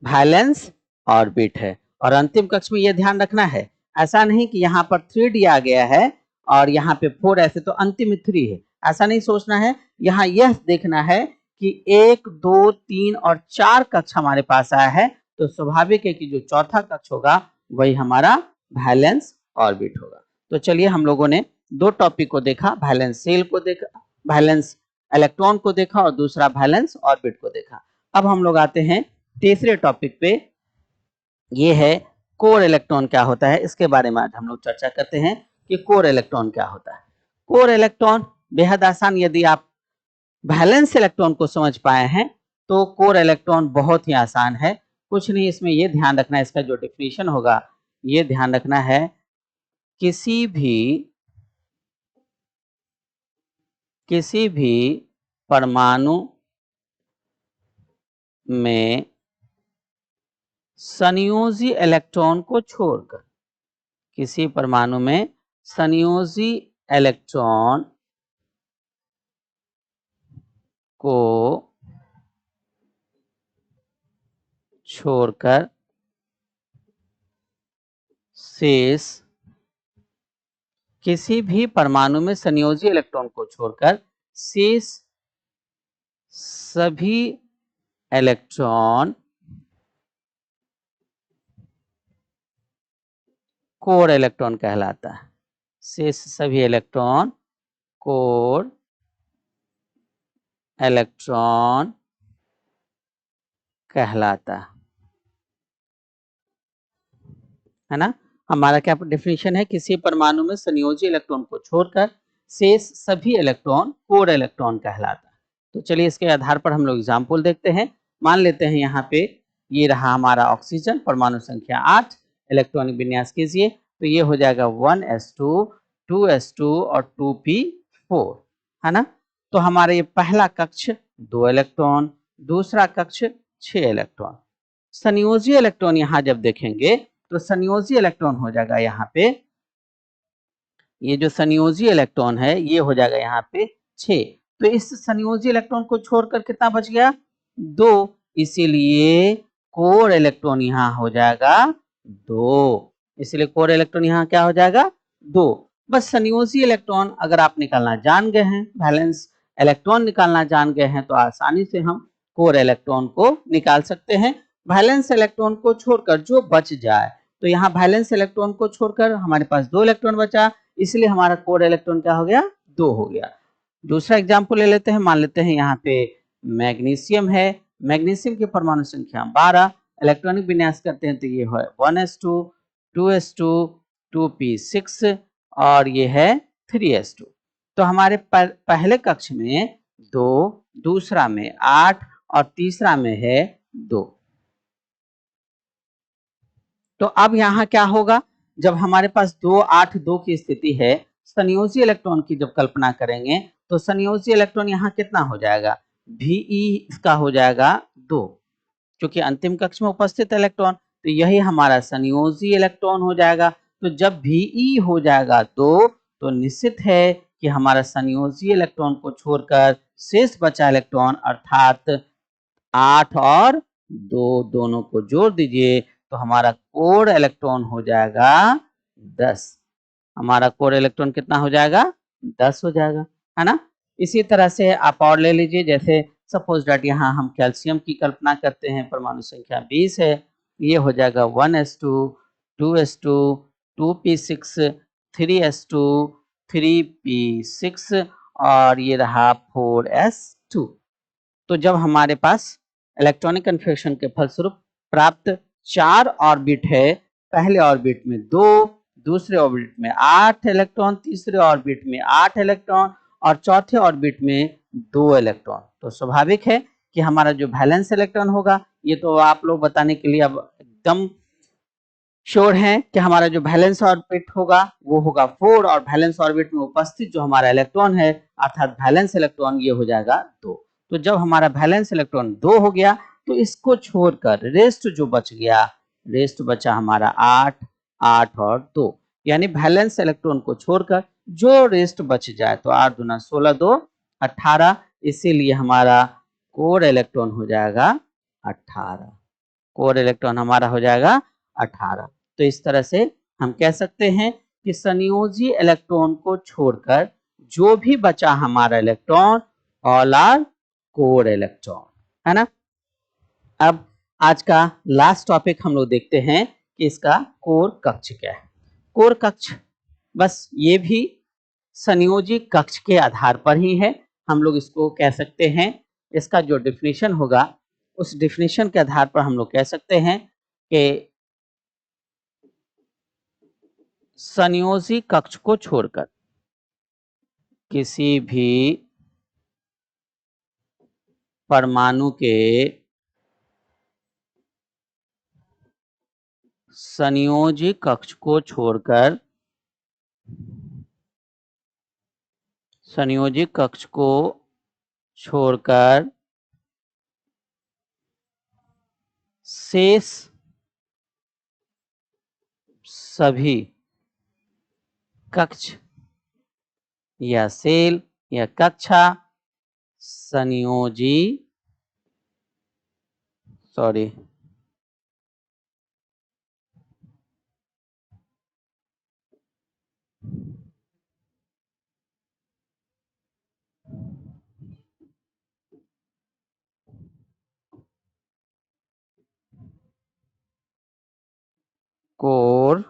वैलेंस ऑर्बिट है। और अंतिम कक्ष में यह ध्यान रखना है, ऐसा नहीं कि यहाँ पर 3d आ गया है और यहाँ पे 4 ऐसे तो अंतिम में 3 है, ऐसा नहीं सोचना है। यहाँ यह देखना है कि 1 2 3 और 4 कक्ष हमारे पास आया है, तो स्वाभाविक है कि जो चौथा कक्ष होगा वही हमारा वैलेंस ऑर्बिट होगा। तो चलिए हम लोगों ने दो टॉपिक को देखा, वैलेंस सेल को देखा, वैलेंस इलेक्ट्रॉन को देखा और दूसरा वैलेंस ऑर्बिट को देखा। अब हम लोग आते हैं तीसरे टॉपिक पे, ये है कोर इलेक्ट्रॉन क्या होता है, इसके बारे में आज हम लोग चर्चा करते हैं कि कोर इलेक्ट्रॉन क्या होता है। कोर इलेक्ट्रॉन बेहद आसान, यदि आप वैलेंस इलेक्ट्रॉन को समझ पाए हैं तो कोर इलेक्ट्रॉन बहुत ही आसान है। कुछ नहीं, इसमें यह ध्यान रखना है, इसका जो डेफिनेशन होगा ये ध्यान रखना है, किसी भी परमाणु में संयोजी इलेक्ट्रॉन को छोड़कर, किसी परमाणु में संयोजी इलेक्ट्रॉन को छोड़कर शेष, किसी भी परमाणु में संयोजी इलेक्ट्रॉन को छोड़कर शेष सभी इलेक्ट्रॉन कोर इलेक्ट्रॉन कहलाता है। शेष सभी इलेक्ट्रॉन कोर इलेक्ट्रॉन कहलाता है ना। हमारा क्या डेफिनेशन है, किसी परमाणु में संयोजी इलेक्ट्रॉन को छोड़कर शेष सभी इलेक्ट्रॉन कोर इलेक्ट्रॉन कहलाता है। तो चलिए इसके आधार पर हम लोग एग्जाम्पल देखते हैं। मान लेते हैं यहाँ पे ये रहा हमारा ऑक्सीजन, परमाणु संख्या 8, इलेक्ट्रॉनिक विन्यास कीजिए तो ये हो जाएगा 1s2 2s2 और 2p4 है ना। तो हमारा ये पहला कक्ष 2 इलेक्ट्रॉन, दूसरा कक्ष 6 इलेक्ट्रॉन। संयोजी इलेक्ट्रॉन यहाँ जब देखेंगे तो संयोजी इलेक्ट्रॉन हो जाएगा यहाँ पे, ये जो संयोजी इलेक्ट्रॉन है ये हो जाएगा यहाँ पे 6। तो इस संयोजी इलेक्ट्रॉन को छोड़कर कितना बच गया, 2, इसीलिए कोर इलेक्ट्रॉन यहाँ हो जाएगा 2, इसलिए कोर इलेक्ट्रॉन यहाँ क्या हो जाएगा 2। बस संयोजी इलेक्ट्रॉन अगर आप निकालना जान गए हैं, वैलेंस इलेक्ट्रॉन निकालना जान गए हैं तो आसानी से हम कोर इलेक्ट्रॉन को निकाल सकते हैं। वैलेंस इलेक्ट्रॉन को छोड़कर जो बच जाए, तो यहाँ वैलेंस इलेक्ट्रॉन को छोड़कर हमारे पास 2 इलेक्ट्रॉन बचा, इसलिए हमारा कोर इलेक्ट्रॉन क्या हो गया, 2 हो गया। दूसरा एग्जाम्पल ले लेते हैं। मान लेते हैं यहाँ पे मैग्नीशियम है, मैग्नीशियम की परमाणु संख्या 12, इलेक्ट्रॉनिक विन्यास करते हैं तो ये है 1s2 2s2 2p6 और ये है 3s2। तो हमारे पहले कक्ष में 2, दूसरा में 8 और तीसरा में है 2। तो अब यहाँ क्या होगा, जब हमारे पास 2 8 2 की स्थिति है, संयोजी इलेक्ट्रॉन की जब कल्पना करेंगे तो संयोजी इलेक्ट्रॉन यहाँ कितना हो जाएगा, Ve इसका हो जाएगा 2, क्योंकि अंतिम कक्ष में उपस्थित इलेक्ट्रॉन, तो यही हमारा संयोजी इलेक्ट्रॉन हो जाएगा। तो जब Ve हो जाएगा 2 तो निश्चित है कि हमारा संयोजी इलेक्ट्रॉन को छोड़कर शेष बचा इलेक्ट्रॉन अर्थात 8 और 2 दोनों को जोड़ दीजिए तो हमारा कोर इलेक्ट्रॉन हो जाएगा 10। हमारा कोर इलेक्ट्रॉन कितना हो जाएगा, 10 हो जाएगा, है ना। इसी तरह से आप और ले लीजिए, जैसे सपोज दैट यहाँ हम कैल्शियम की कल्पना करते हैं, परमाणु संख्या 20 है, ये हो जाएगा 1s2 2s2 2p6 3s2 3p6 और ये रहा 4s2। तो जब हमारे पास इलेक्ट्रॉनिक कन्फिगरेशन के फलस्वरूप प्राप्त 4 ऑर्बिट है, पहले ऑर्बिट में 2, दूसरे ऑर्बिट में 8 इलेक्ट्रॉन, तीसरे ऑर्बिट में 8 इलेक्ट्रॉन और चौथे ऑर्बिट में 2 इलेक्ट्रॉन, तो स्वाभाविक है कि हमारा जो वैलेंस इलेक्ट्रॉन होगा, ये तो आप लोग बताने के लिए अब एकदम श्योर है कि हमारा जो वैलेंस ऑर्बिट होगा वो होगा 4 और वैलेंस ऑर्बिट में उपस्थित जो हमारा इलेक्ट्रॉन है अर्थात वैलेंस इलेक्ट्रॉन ये हो जाएगा 2। तो जब हमारा वैलेंस इलेक्ट्रॉन 2 हो गया तो इसको छोड़कर रेस्ट जो बच गया, रेस्ट बचा हमारा 8 8 और 2, यानी वैलेंस इलेक्ट्रॉन को छोड़कर जो रेस्ट बच जाए तो 8 दूना 16 2 18, इसीलिए हमारा कोर इलेक्ट्रॉन हो जाएगा 18, कोर इलेक्ट्रॉन हमारा हो जाएगा 18। तो इस तरह से हम कह सकते हैं कि संयोजी इलेक्ट्रॉन को छोड़कर जो भी बचा हमारा electron all are core electron, है ना। अब आज का लास्ट टॉपिक हम लोग देखते हैं कि इसका कोर कक्ष क्या है। कोर कक्ष बस ये भी संयोजी कक्ष के आधार पर ही है, हम लोग इसको कह सकते हैं, इसका जो डेफिनेशन होगा उस डेफिनेशन के आधार पर हम लोग कह सकते हैं कि संयोजी कक्ष को छोड़कर किसी भी परमाणु के संयोजी कक्ष को छोड़कर संयोजी कक्ष को छोड़कर शेष सभी कक्ष या सेल या कक्षा संयोजी कोर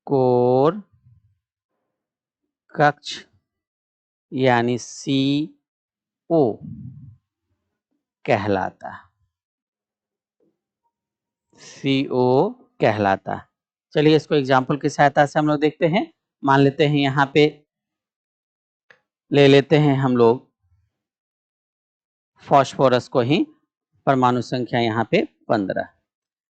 कोर कक्ष यानी CO कहलाता है, CO कहलाता है। चलिए इसको एग्जाम्पल की सहायता से हम लोग देखते हैं। मान लेते हैं यहाँ पे ले लेते हैं हम लोग फास्फोरस को ही, परमाणु संख्या यहाँ पे 15।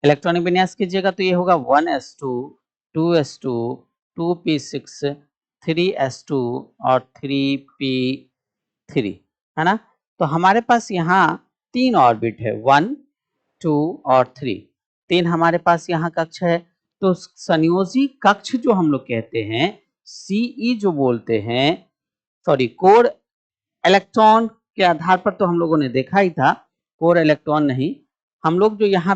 इलेक्ट्रॉनिक विन्यास कीजिएगा तो ये होगा 1s2 2s2 2p6 3s2 और 3p3, है ना। तो हमारे पास यहाँ 3 ऑर्बिट है, 1 2 और 3, 3 हमारे पास यहाँ कक्ष है। तो संयोजी कक्ष जो हम लोग कहते हैं, CE जो बोलते हैं, सॉरी कोर इलेक्ट्रॉन के आधार पर तो हम लोगों ने देखा ही था, कोर इलेक्ट्रॉन नहीं, हम लोग जो यहाँ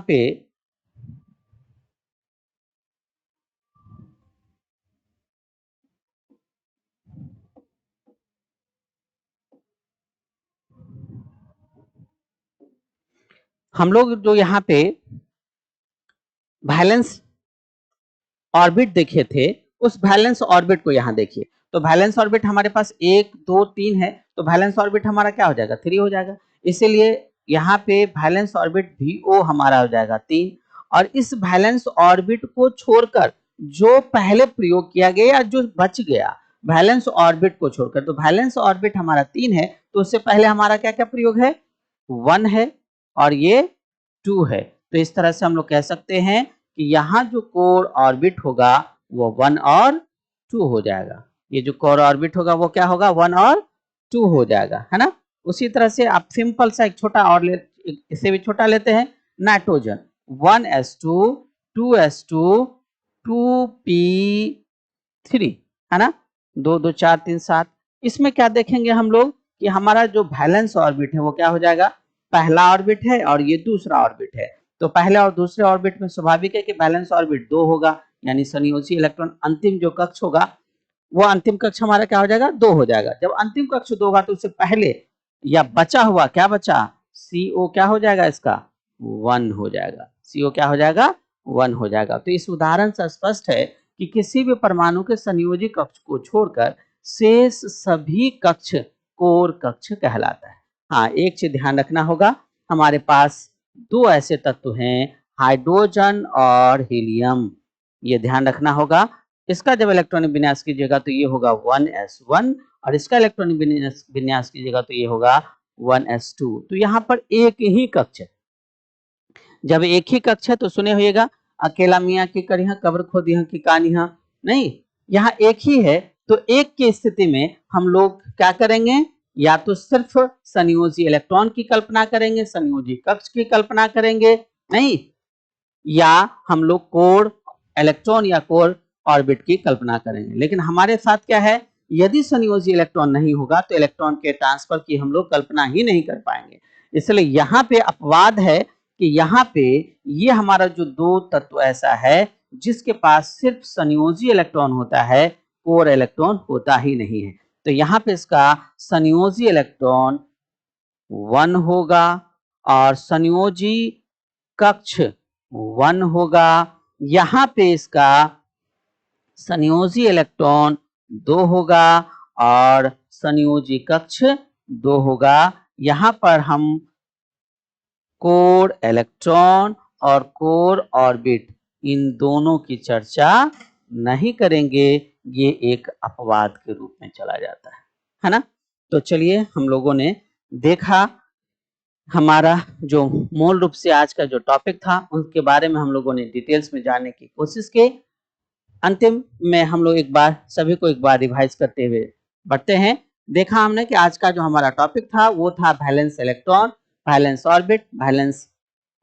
पे वैलेंस ऑर्बिट देखे थे, उस वैलेंस ऑर्बिट को यहाँ देखिए। तो वैलेंस ऑर्बिट हमारे पास 1 2 3 है, तो वैलेंस ऑर्बिट हमारा क्या हो जाएगा, 3 हो जाएगा। इसीलिए यहाँ पे वैलेंस ऑर्बिट VO हमारा हो जाएगा 3। और इस वैलेंस ऑर्बिट को छोड़कर जो पहले प्रयोग किया गया या जो बच गया वैलेंस ऑर्बिट को छोड़कर, तो वैलेंस ऑर्बिट हमारा 3 है, तो उससे पहले हमारा क्या क्या प्रयोग है, 1 है और ये 2 है। तो इस तरह से हम लोग कह सकते हैं कि यहाँ जो कोर ऑर्बिट होगा वो 1 और 2 हो जाएगा। ये जो कोर ऑर्बिट होगा वो क्या होगा, 1 और 2 हो जाएगा, है ना। उसी तरह से आप सिंपल सा एक छोटा और इससे भी छोटा लेते हैं, नाइट्रोजन 1s2 2s2 2p3, है ना, 2 2 4 3 7। इसमें क्या देखेंगे हम लोग कि हमारा जो वैलेंस ऑर्बिट है वो क्या हो जाएगा, पहला ऑर्बिट है और ये दूसरा ऑर्बिट है। तो पहले और दूसरे ऑर्बिट में स्वाभाविक है कि बैलेंस ऑर्बिट 2 होगा, यानी संयोजी इलेक्ट्रॉन अंतिम जो कक्ष होगा वो अंतिम कक्ष हमारा क्या हो जाएगा, 2 हो जाएगा। जब अंतिम कक्ष 2 होगा तो उससे पहले या बचा हुआ क्या बचा, CO क्या हो जाएगा, इसका 1 हो जाएगा, CO क्या हो जाएगा, 1 हो जाएगा। तो इस उदाहरण से स्पष्ट है कि किसी भी परमाणु के संयोजी कक्ष को छोड़कर शेष सभी कक्ष कोर कक्ष कहलाता है। हाँ, एक चीज ध्यान रखना होगा, हमारे पास 2 ऐसे तत्व हैं, हाइड्रोजन और हीलियम, ये ध्यान रखना होगा। इसका जब इलेक्ट्रॉनिक विन्यास कीजिएगा तो ये होगा 1s1 और इसका इलेक्ट्रॉनिक विन्यास कीजिएगा तो ये होगा 1s2। तो यहाँ पर एक ही कक्ष है, जब एक ही कक्ष है तो सुने होइएगा, अकेला मियाँ की करिहा कब्र खोदिहा की कानिहा, नहीं, यहाँ एक ही है। तो एक की स्थिति में हम लोग क्या करेंगे, या तो सिर्फ संयोजी इलेक्ट्रॉन की कल्पना करेंगे, संयोजी कक्ष की कल्पना करेंगे, नहीं, या हम लोग कोर इलेक्ट्रॉन या कोर ऑर्बिट की कल्पना करेंगे। लेकिन हमारे साथ क्या है, यदि संयोजी इलेक्ट्रॉन नहीं होगा तो इलेक्ट्रॉन के ट्रांसफर की हम लोग कल्पना ही नहीं कर पाएंगे। इसलिए यहाँ पे अपवाद है कि यहाँ पे ये हमारा जो 2 तत्व ऐसा है जिसके पास सिर्फ संयोजी इलेक्ट्रॉन होता है, कोर इलेक्ट्रॉन होता ही नहीं है। तो यहाँ पे इसका संयोजी इलेक्ट्रॉन 1 होगा और संयोजी कक्ष 1 होगा। यहाँ पे इसका संयोजी इलेक्ट्रॉन 2 होगा और संयोजी कक्ष 2 होगा। यहाँ पर हम कोर इलेक्ट्रॉन और कोर ऑर्बिट इन दोनों की चर्चा नहीं करेंगे, ये एक अपवाद के रूप में चला जाता है ना। तो चलिए हम लोगों ने देखा, हमारा जो मूल रूप से आज का जो टॉपिक था उसके बारे में हम लोगों ने डिटेल्स में जानने की कोशिश की। अंतिम में हम लोग एक बार सभी को एक बार रिवाइज करते हुए बढ़ते हैं। देखा हमने कि आज का जो हमारा टॉपिक था वो था valence electron, valence orbit, valence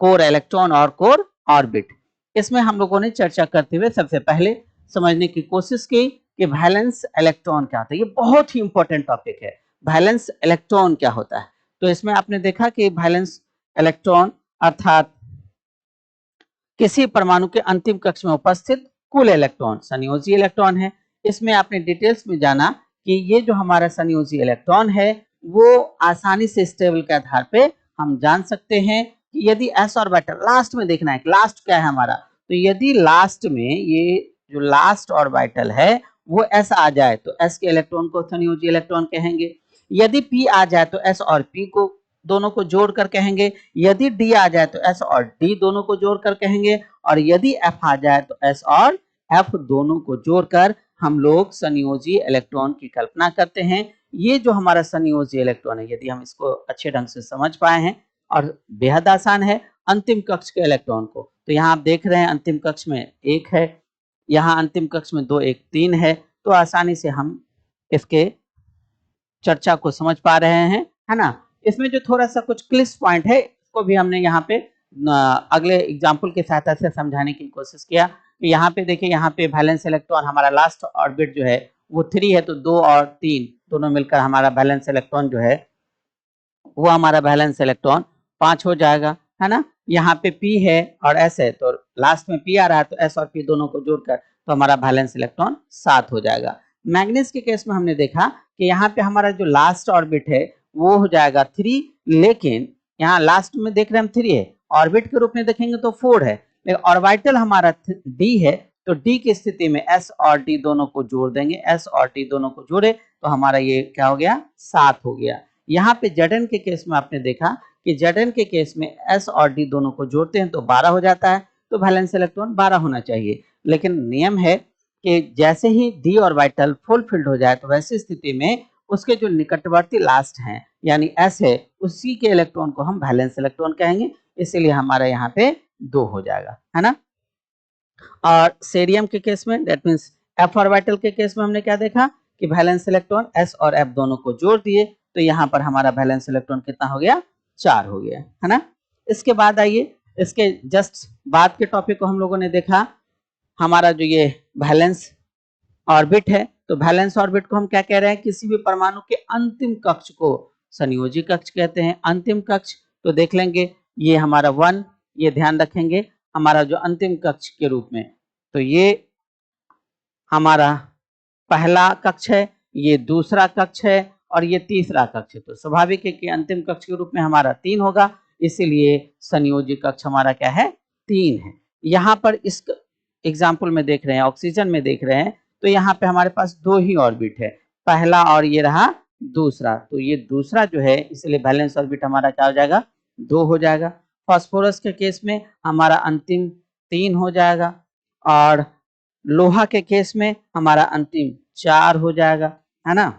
core electron और कोर ऑर्बिट। इसमें हम लोगों ने चर्चा करते हुए सबसे पहले समझने की कोशिश की कि वैलेंस इलेक्ट्रॉन क्या होता है। ये बहुत ही इंपॉर्टेंट टॉपिक है, वैलेंस इलेक्ट्रॉन क्या होता है। तो इसमें आपने देखा कि वैलेंस इलेक्ट्रॉन अर्थात किसी परमाणु के अंतिम कक्ष में उपस्थित कुल इलेक्ट्रॉन संयोजी इलेक्ट्रॉन है। इसमें आपने डिटेल्स में जाना कि ये जो हमारा संयोजी इलेक्ट्रॉन है वो आसानी से स्टेबल के आधार पे हम जान सकते हैं कि यदि s ऑर्बिटल लास्ट में देखना है, लास्ट क्या है हमारा, तो यदि लास्ट में ये जो लास्ट ऑर्बिटल है वो s आ जाए तो s के इलेक्ट्रॉन को संयोजी इलेक्ट्रॉन कहेंगे। यदि p आ जाए तो s और p को दोनों को जोड़कर कहेंगे। यदि d आ जाए तो s और d दोनों को जोड़कर कहेंगे। और यदि f आ जाए तो s और f दोनों को जोड़कर हम लोग संयोजी इलेक्ट्रॉन की कल्पना करते हैं। ये जो हमारा संयोजी इलेक्ट्रॉन है, यदि हम इसको अच्छे ढंग से समझ पाए हैं और बेहद आसान है, अंतिम कक्ष के इलेक्ट्रॉन को, तो यहाँ आप देख रहे हैं अंतिम कक्ष में 1 है, यहाँ अंतिम कक्ष में 2 1 3 है, तो आसानी से हम इसके चर्चा को समझ पा रहे हैं, है ना। इसमें जो थोड़ा सा कुछ क्लिष्ट पॉइंट है इसको भी हमने यहाँ पे अगले एग्जाम्पल की सहायता से समझाने की कोशिश किया। यहाँ पे देखिए, यहाँ पे वैलेंस इलेक्ट्रॉन हमारा लास्ट ऑर्बिट जो है वो 3 है, तो 2 और 3 दोनों मिलकर हमारा वैलेंस इलेक्ट्रॉन जो है वो हमारा वैलेंस इलेक्ट्रॉन 5 हो जाएगा, है ना। यहाँ पे p है और s है, तो लास्ट में p आ रहा है, तो s और p दोनों को जोड़कर तो हमारा वैलेंस इलेक्ट्रॉन 7 हो जाएगा। मैग्नीज के केस में हमने देखा कि यहाँ पे हमारा जो लास्ट ऑर्बिट है वो हो जाएगा 3, लेकिन यहाँ लास्ट में देख रहे हैं हम 3 है, ऑर्बिट के रूप में देखेंगे तो 4 है, लेकिन ऑर्बिटल हमारा d है, तो d की स्थिति में s और d दोनों को जोड़ देंगे, s और d दोनों को जोड़े तो हमारा ये क्या हो गया, 7 हो गया। यहाँ पे Zn के केस में आपने देखा कि Zn के केस में s और d दोनों को जोड़ते हैं तो 12 हो जाता है, तो वैलेंस इलेक्ट्रॉन 12 होना चाहिए। लेकिन नियम है कि जैसे ही d ऑर्बिटल फुल फिल्ड हो जाए तो वैसी स्थिति में उसके जो निकटवर्ती लास्ट हैं यानी s है, उसी के इलेक्ट्रॉन को हम वैलेंस इलेक्ट्रॉन कहेंगे, इसीलिए हमारा यहाँ पे 2 हो जाएगा, है ना। और सेरियम के केस में दैट मीन्स f ऑर्बिटल के केस में हमने क्या देखा कि वैलेंस इलेक्ट्रॉन s और f दोनों को जोड़ दिए, तो यहाँ पर हमारा वैलेंस इलेक्ट्रॉन कितना हो गया, 4 हो गया, है ना। इसके बाद आइए, इसके जस्ट बाद के टॉपिक को हम लोगों ने देखा, हमारा जो ये वैलेंस ऑर्बिट है, तो वैलेंस ऑर्बिट को हम क्या कह रहे हैं, किसी भी परमाणु के अंतिम कक्ष को संयोजी कक्ष कहते हैं। अंतिम कक्ष तो देख लेंगे, ये हमारा 1, ये ध्यान रखेंगे हमारा जो अंतिम कक्ष के रूप में, तो ये हमारा पहला कक्ष है, ये दूसरा कक्ष है और ये तीसरा कक्ष है, तो स्वाभाविक है कि अंतिम कक्ष के रूप में हमारा 3 होगा, इसीलिए संयोजी कक्ष हमारा क्या है, 3 है। यहाँ पर इस एग्जाम्पल में देख रहे हैं, ऑक्सीजन में देख रहे हैं, तो यहाँ पे हमारे पास 2 ही ऑर्बिट है, पहला और ये रहा दूसरा, तो ये दूसरा जो है, इसलिए वैलेंस ऑर्बिट हमारा क्या हो जाएगा, 2 हो जाएगा। फास्फोरस के केस में हमारा अंतिम 3 हो जाएगा और लोहा के केस में हमारा अंतिम 4 हो जाएगा, है ना।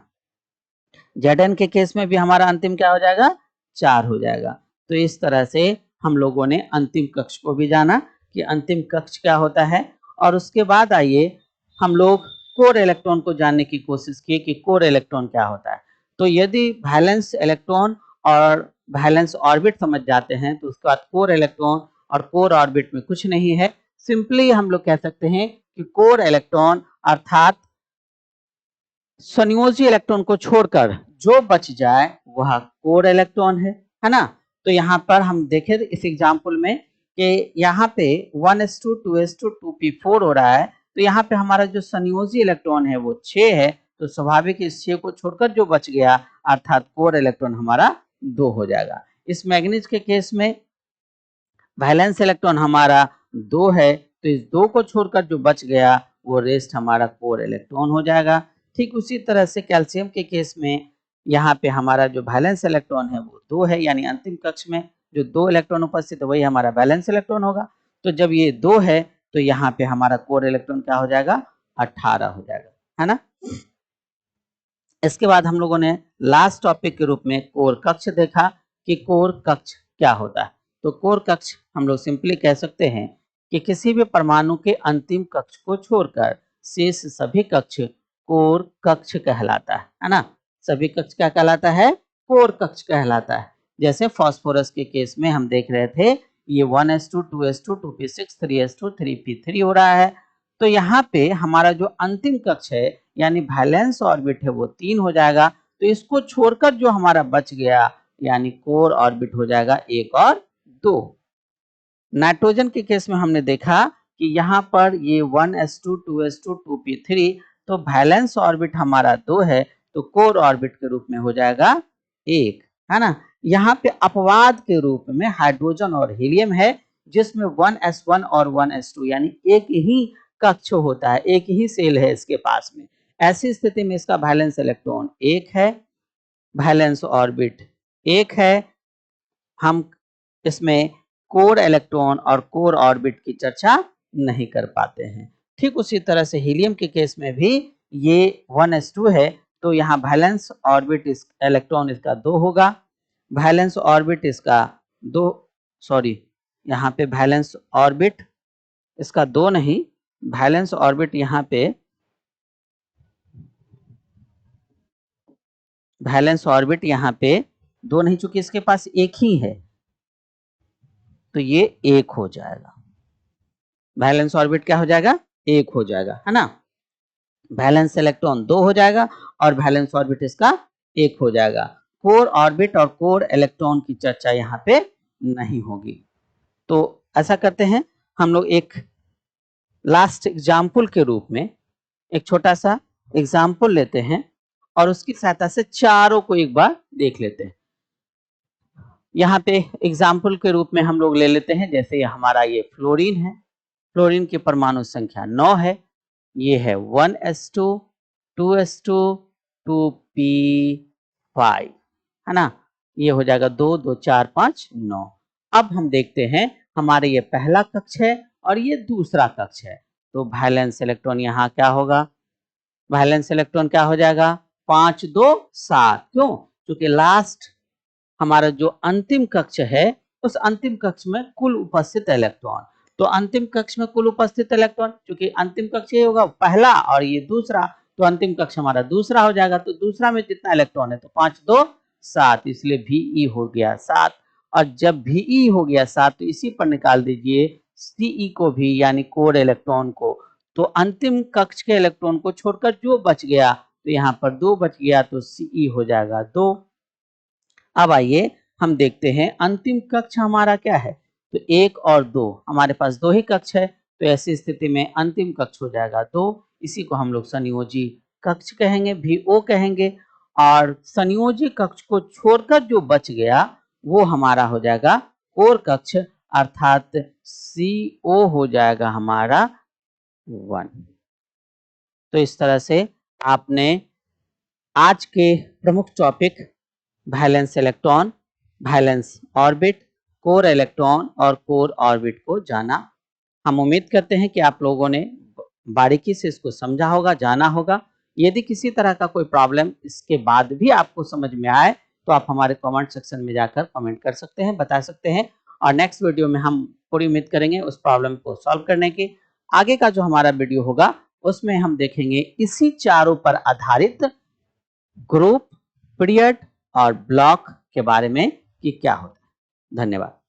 Zn के केस में भी हमारा अंतिम क्या हो जाएगा, 4 हो जाएगा। तो इस तरह से हम लोगों ने अंतिम कक्ष को भी जाना कि अंतिम कक्ष क्या होता है, और उसके बाद आइए हम लोग कोर इलेक्ट्रॉन को जानने की कोशिश की कि कोर इलेक्ट्रॉन क्या होता है। तो यदि वैलेंस इलेक्ट्रॉन और वैलेंस ऑर्बिट समझ जाते हैं तो उसके बाद कोर इलेक्ट्रॉन और कोर ऑर्बिट में कुछ नहीं है, सिंपली हम लोग कह सकते हैं कि कोर इलेक्ट्रॉन अर्थात संयोजी इलेक्ट्रॉन को छोड़कर जो बच जाए वह कोर इलेक्ट्रॉन है ना। तो यहाँ पर हम देखें इस एग्जाम्पल में कि यहाँ पे 1s2 2s2 2p4 हो रहा है, तो यहाँ पे हमारा जो संयोजी इलेक्ट्रॉन है वो 6 है, तो स्वाभाविक इस 6 को छोड़कर जो बच गया अर्थात कोर इलेक्ट्रॉन हमारा 2 हो जाएगा। इस मैग्नीज के केस में वैलेंस इलेक्ट्रॉन हमारा 2 है, तो इस 2 को छोड़कर जो बच गया वो रेस्ट हमारा कोर इलेक्ट्रॉन हो जाएगा। ठीक उसी तरह से कैल्शियम के केस में यहाँ पे हमारा जो वैलेंस इलेक्ट्रॉन है वो 2 है, यानी अंतिम कक्ष में जो 2 इलेक्ट्रॉन उपस्थित है वही हमारा वैलेंस इलेक्ट्रॉन होगा। तो जब ये 2 है तो यहाँ पे हमारा कोर इलेक्ट्रॉन क्या हो जाएगा, 18 हो जाएगा, है ना। इसके बाद हम लोगों ने लास्ट टॉपिक के रूप में कोर कक्ष देखा कि कोर कक्ष क्या होता है। तो कोर कक्ष हम लोग सिंपली कह सकते हैं कि किसी भी परमाणु के अंतिम कक्ष को छोड़कर शेष सभी कक्ष कोर कक्ष कहलाता है ना। सभी कक्ष क्या कहलाता है, कोर कक्ष कहलाता है। जैसे फास्फोरस के केस में हम देख रहे थे ये 1s2 2s2 2p6 3s2 3p3 हो रहा है, तो यहाँ पे हमारा जो अंतिम कक्ष है यानी वैलेंस ऑर्बिट है वो 3 हो जाएगा, तो इसको छोड़कर जो हमारा बच गया यानी कोर ऑर्बिट हो जाएगा 1 और 2। नाइट्रोजन के केस में हमने देखा कि यहाँ पर ये 1s2 2s2 2p3, तो वैलेंस ऑर्बिट हमारा 2 है, तो कोर ऑर्बिट के रूप में हो जाएगा 1, है ना। यहाँ पे अपवाद के रूप में हाइड्रोजन और हीलियम है जिसमें 1s1 और 1s2 यानी एक ही कक्ष होता है, एक ही सेल है इसके पास में, ऐसी स्थिति में इसका वैलेंस इलेक्ट्रॉन 1 है, वैलेंस ऑर्बिट 1 है। हम इसमें कोर इलेक्ट्रॉन और कोर ऑर्बिट की चर्चा नहीं कर पाते हैं। ठीक उसी तरह से हीलियम के केस में भी ये 1s2 है, तो यहाँ वैलेंस ऑर्बिट इस इलेक्ट्रॉन इसका 2 होगा, वैलेंस ऑर्बिट इसका 2, सॉरी यहाँ पे वैलेंस ऑर्बिट इसका 2 नहीं, वैलेंस ऑर्बिट यहाँ पे वैलेंस ऑर्बिट यहाँ पे 2 नहीं, चूंकि इसके पास एक ही है तो ये 1 हो जाएगा। वैलेंस ऑर्बिट क्या हो जाएगा? 1 हो जाएगा, है ना। वैलेंस इलेक्ट्रॉन 2 हो जाएगा और वैलेंस ऑर्बिट इसका 1 हो जाएगा। कोर ऑर्बिट और कोर इलेक्ट्रॉन की चर्चा यहाँ पे नहीं होगी। तो ऐसा करते हैं, हम लोग एक लास्ट एग्जाम्पल के रूप में एक छोटा सा एग्जाम्पल लेते हैं और उसकी सहायता से चारों को एक बार देख लेते हैं। यहाँ पे एग्जाम्पल के रूप में हम लोग ले लेते हैं, जैसे हमारा ये फ्लोरीन है, फ्लोरीन की परमाणु संख्या 9 है, ये है 1s2 2s2 2p5, है ना। ये हो जाएगा 2 2 4 5 9। अब हम देखते हैं, हमारे ये पहला कक्ष है और ये दूसरा कक्ष है, तो वैलेंस इलेक्ट्रॉन यहाँ क्या होगा? वैलेंस इलेक्ट्रॉन क्या हो जाएगा? 5 2 7। क्यों? क्योंकि लास्ट हमारा जो अंतिम कक्ष है, उस अंतिम कक्ष में कुल उपस्थित इलेक्ट्रॉन, तो अंतिम कक्ष में कुल उपस्थित इलेक्ट्रॉन, क्योंकि अंतिम कक्ष ये होगा पहला और ये दूसरा, तो अंतिम कक्ष हमारा दूसरा हो जाएगा। तो दूसरा में कितना इलेक्ट्रॉन है? तो 5 2 7, इसलिए VE हो गया 7। और जब VE हो गया 7 तो इसी पर निकाल दीजिए CE को भी, यानी कोर इलेक्ट्रॉन को। तो अंतिम कक्ष के इलेक्ट्रॉन को छोड़कर जो बच गया, तो यहाँ पर 2 बच गया, तो CE हो जाएगा 2। अब आइए हम देखते हैं अंतिम कक्ष हमारा क्या है, तो 1 और 2, हमारे पास 2 ही कक्ष है, तो ऐसी स्थिति में अंतिम कक्ष हो जाएगा 2। इसी को हम लोग संयोजी कक्ष कहेंगे, VO कहेंगे। और संयोजी कक्ष को छोड़कर जो बच गया वो हमारा हो जाएगा कोर कक्ष, अर्थात CO हो जाएगा हमारा 1। तो इस तरह से आपने आज के प्रमुख topic valence electron, valence orbit, core electron और कोर ऑर्बिट को जाना। हम उम्मीद करते हैं कि आप लोगों ने बारीकी से इसको समझा होगा, जाना होगा। यदि किसी तरह का कोई प्रॉब्लम इसके बाद भी आपको समझ में आए तो आप हमारे कमेंट सेक्शन में जाकर कमेंट कर सकते हैं, बता सकते हैं, और नेक्स्ट वीडियो में हम पूरी उम्मीद करेंगे उस प्रॉब्लम को सॉल्व करने की। आगे का जो हमारा वीडियो होगा उसमें हम देखेंगे इसी चारों पर आधारित ग्रुप, पीरियड और ब्लॉक के बारे में कि क्या होता है। धन्यवाद।